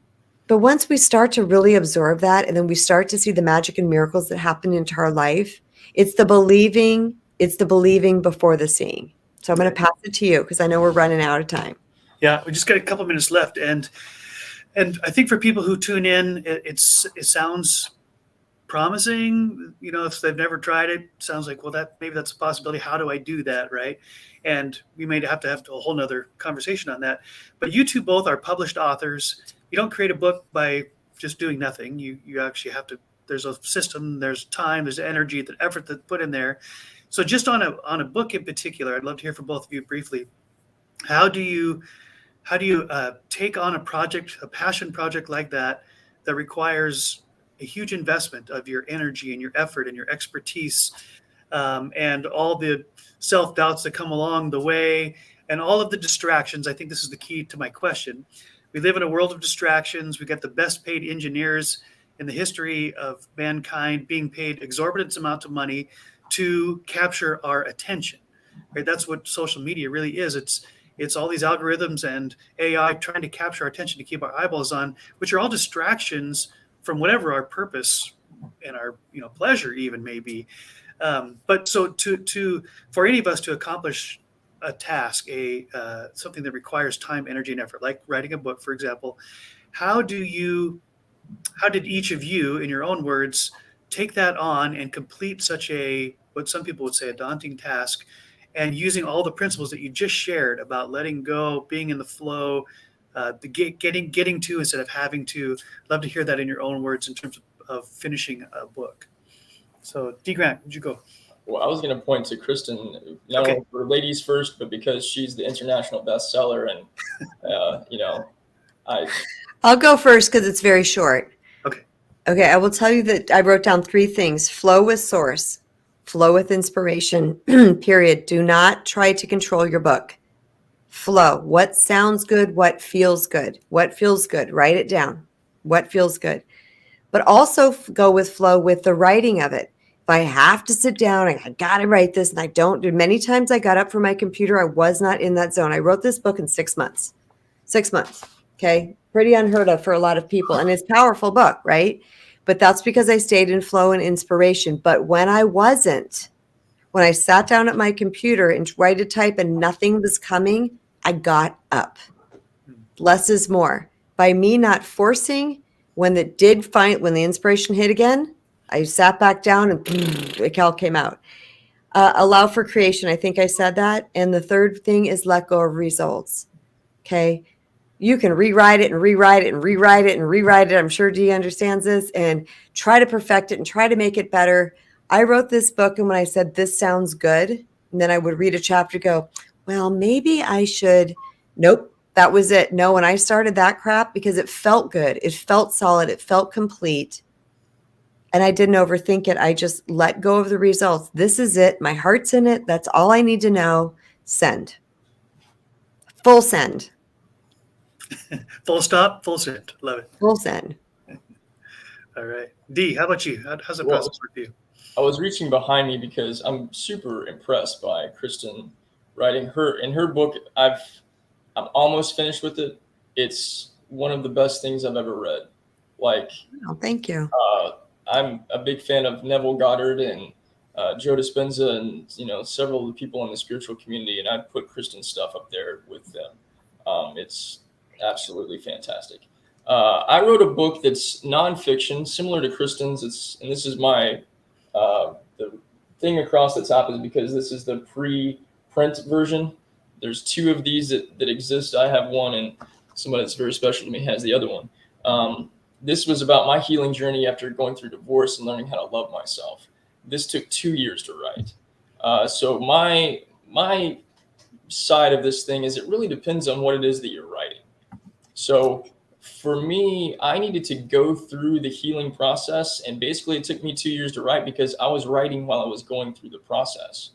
But once we start to really absorb that, and then we start to see the magic and miracles that happen into our life, it's the believing before the seeing. So I'm going to pass it to you because I know we're running out of time. Yeah, we just got a couple minutes left, and I think for people who tune in, it sounds promising. If they've never tried it, sounds like, well, maybe that's a possibility. How do I do that, right? And we may have to have a whole nother conversation on that. But you two both are published authors. You don't create a book by just doing nothing. You actually have to. There's a system. There's time. There's energy. The effort that's put in there. So just on a book in particular, I'd love to hear from both of you briefly. How do you take on a project, a passion project like that requires a huge investment of your energy and your effort and your expertise, and all the self-doubts that come along the way, and all of the distractions. I think this is the key to my question. We live in a world of distractions. We got the best paid engineers in the history of mankind being paid exorbitant amounts of money to capture our attention. Right? That's what social media really is. It's all these algorithms and AI trying to capture our attention to keep our eyeballs on, which are all distractions from whatever our purpose and our pleasure even may be. But so to for any of us to accomplish a task, something that requires time, energy, and effort, like writing a book, for example, how did each of you, in your own words, take that on and complete such what some people would say a daunting task, and using all the principles that you just shared about letting go, being in the flow, getting to instead of having to? Love to hear that in your own words in terms of finishing a book. So, D. Grant, would you go? Well, I was going to point to Kristen, not only for ladies first, but because she's the international bestseller, and I'll go first because it's very short. Okay, I will tell you that I wrote down 3 things: flow with source, flow with inspiration. Period. Do not try to control your book. Flow. What sounds good? What feels good? What feels good? Write it down. What feels good? But also go with flow with the writing of it. If I have to sit down, I got to write this, and I don't do. Many times I got up from my computer, I was not in that zone. I wrote this book in 6 months. 6 months. Okay. Pretty unheard of for a lot of people. And it's a powerful book, right? But that's because I stayed in flow and inspiration. But when I sat down at my computer and tried to type and nothing was coming, I got up. Less is more. By me not forcing, when the inspiration hit again, I sat back down and it all came out. Allow for creation. I think I said that. And the third thing is let go of results. Okay. You can rewrite it and rewrite it and rewrite it and rewrite it. I'm sure Dee understands this, and try to perfect it and try to make it better. I wrote this book, and when I said, this sounds good, and then I would read a chapter, go, well, maybe I should. Nope. That was it. No, when I started that crap, because it felt good. It felt solid. It felt complete. And I didn't overthink it. I just let go of the results. This is it. My heart's in it. That's all I need to know. Send. Full send. Full stop, full send. Love it. Full send. All right. Dee, how about you? How's the process work for you? I was reaching behind me because I'm super impressed by Kristen writing her book. I'm almost finished with it. It's one of the best things I've ever read. Oh, thank you. I'm a big fan of Neville Goddard and Joe Dispenza, and several of the people in the spiritual community, and I put Kristen's stuff up there with them. It's absolutely fantastic. I wrote a book that's nonfiction, similar to Kristen's. And this is my the thing across the top is because this is the pre-print version. There's 2 of these that exist. I have one, and somebody that's very special to me has the other one. This was about my healing journey after going through divorce and learning how to love myself. This took 2 years to write. So my side of this thing is it really depends on what it is that you're writing. So for me, I needed to go through the healing process, and basically it took me 2 years to write because I was writing while I was going through the process.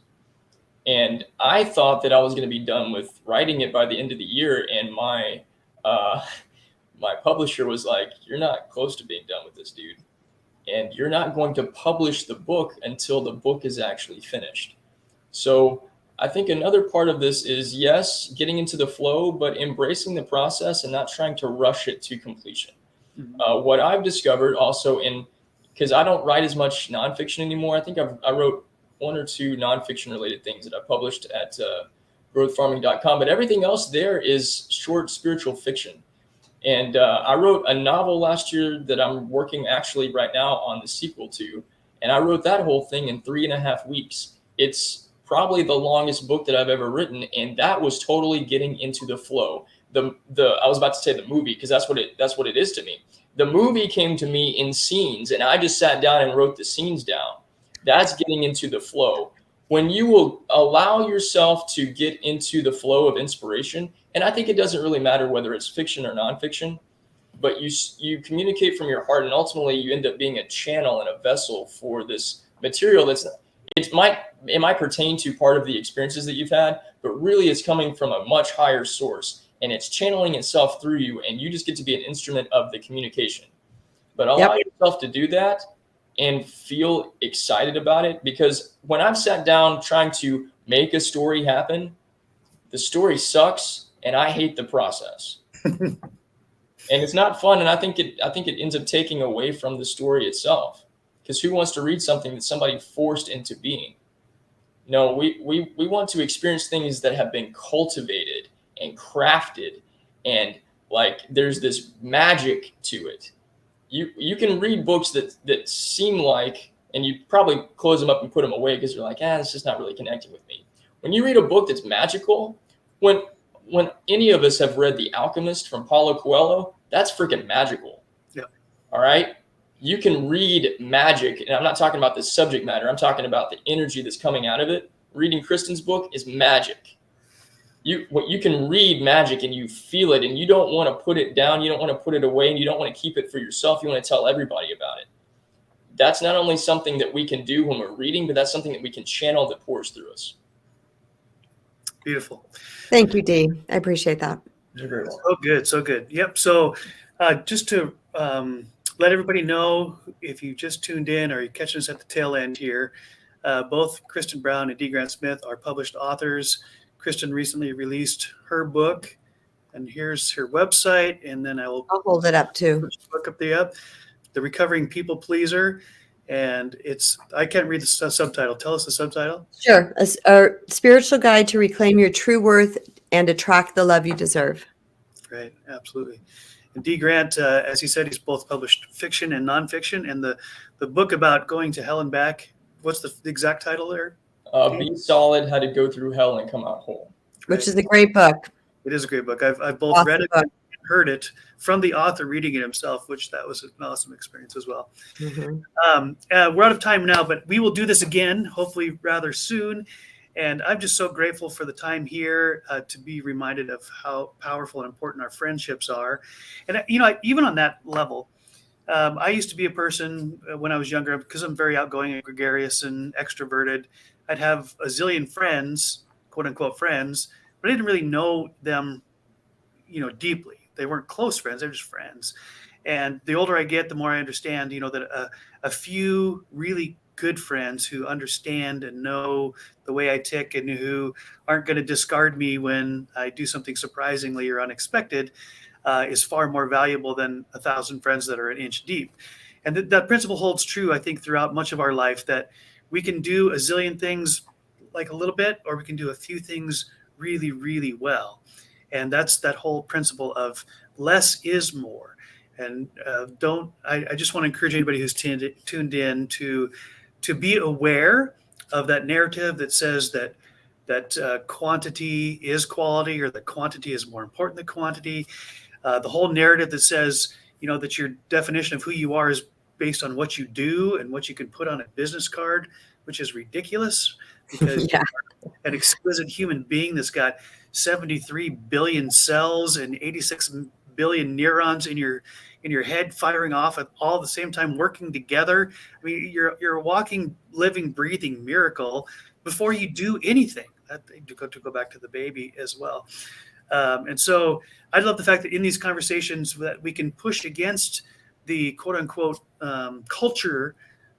And I thought that I was going to be done with writing it by the end of the year, and my publisher was like, you're not close to being done with this, dude. And you're not going to publish the book until the book is actually finished. So I think another part of this is, yes, getting into the flow, but embracing the process and not trying to rush it to completion. Mm-hmm. What I've discovered also because I don't write as much nonfiction anymore. I think I wrote 1 or 2 nonfiction related things that I published at growthfarming.com, but everything else there is short spiritual fiction. And I wrote a novel last year that I'm working actually right now on the sequel to, and I wrote that whole thing in 3.5 weeks. It's probably the longest book that I've ever written, and that was totally getting into the flow. I was about to say the movie, because that's what it is to me. The movie came to me in scenes, and I just sat down and wrote the scenes down. That's getting into the flow. When you will allow yourself to get into the flow of inspiration, and I think it doesn't really matter whether it's fiction or nonfiction, but you communicate from your heart, and ultimately you end up being a channel and a vessel for this material it might pertain to part of the experiences that you've had, but really it's coming from a much higher source, and it's channeling itself through you, and you just get to be an instrument of the communication. But allow yourself to do that and feel excited about it, because when I've sat down trying to make a story happen, the story sucks and I hate the process. And it's not fun, and I think it ends up taking away from the story itself. Because who wants to read something that somebody forced into being? No, we want to experience things that have been cultivated and crafted, and like there's this magic to it. You can read books that seem like, and you probably close them up and put them away because you're like, it's just not really connecting with me. When you read a book that's magical, when any of us have read The Alchemist from Paulo Coelho, that's freaking magical. Yeah. All right. You can read magic, and I'm not talking about the subject matter. I'm talking about the energy that's coming out of it. Reading Kristen's book is magic. You can read magic and you feel it, and you don't want to put it down. You don't want to put it away, and you don't want to keep it for yourself. You want to tell everybody about it. That's not only something that we can do when we're reading, but that's something that we can channel that pours through us. Beautiful. Thank you, Dee. I appreciate that. You're very welcome. So good. So good. Yep. So just to let everybody know, if you just tuned in or you're catching us at the tail end here, both Kristen Brown and Dee Grant-Smith are published authors. Kristen recently released her book, and here's her website, and then I'll hold it up too. Put the book up there, The Recovering People Pleaser, and I can't read the subtitle. Tell us the subtitle. Sure. A spiritual guide to reclaim your true worth and attract the love you deserve. Right. Absolutely. And Dee Grant, as he said, he's both published fiction and nonfiction. And the book about going to hell and back, what's the exact title there? Be Solid, How to Go Through Hell and Come Out Whole. Which is a great book. It is a great book. I've both Awesome read it book. and heard it from the author reading it himself, which that was an awesome experience as well. Mm-hmm. We're out of time now, but we will do this again, hopefully rather soon. And I'm just so grateful for the time here to be reminded of how powerful and important our friendships are. And, even on that level, I used to be a person when I was younger, because I'm very outgoing and gregarious and extroverted. I'd have a zillion friends, quote unquote friends, but I didn't really know them, deeply. They weren't close friends. They're just friends. And the older I get, the more I understand, that a few really good friends who understand and know the way I tick and who aren't going to discard me when I do something surprisingly or unexpected is far more valuable than 1,000 friends that are an inch deep. And that principle holds true, I think, throughout much of our life, that we can do a zillion things like a little bit, or we can do a few things really, really well. And that's that whole principle of less is more. And I just want to encourage anybody who's tuned in to be aware of that narrative that says that quantity is quality, or that quantity is more important than quantity. The whole narrative that says, that your definition of who you are is based on what you do and what you can put on a business card, which is ridiculous, because you're an exquisite human being that's got 73 billion cells and 86 billion neurons in your head firing off at all the same time, working together. I mean, you're a walking, living, breathing miracle before you do anything. To go back to the baby as well. And so I love the fact that in these conversations that we can push against the quote unquote culture,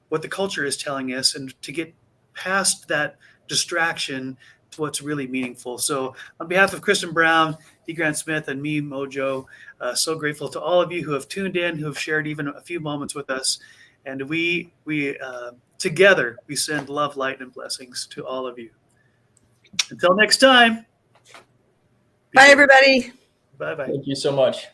what the culture is telling us, and to get past that distraction to what's really meaningful. So on behalf of Kristen Brown, Dee Grant-Smith, and me, Mojo, so grateful to all of you who have tuned in, who have shared even a few moments with us. And we together, we send love, light, and blessings to all of you. Until next time. Bye, everybody. Bye-bye. Thank you so much.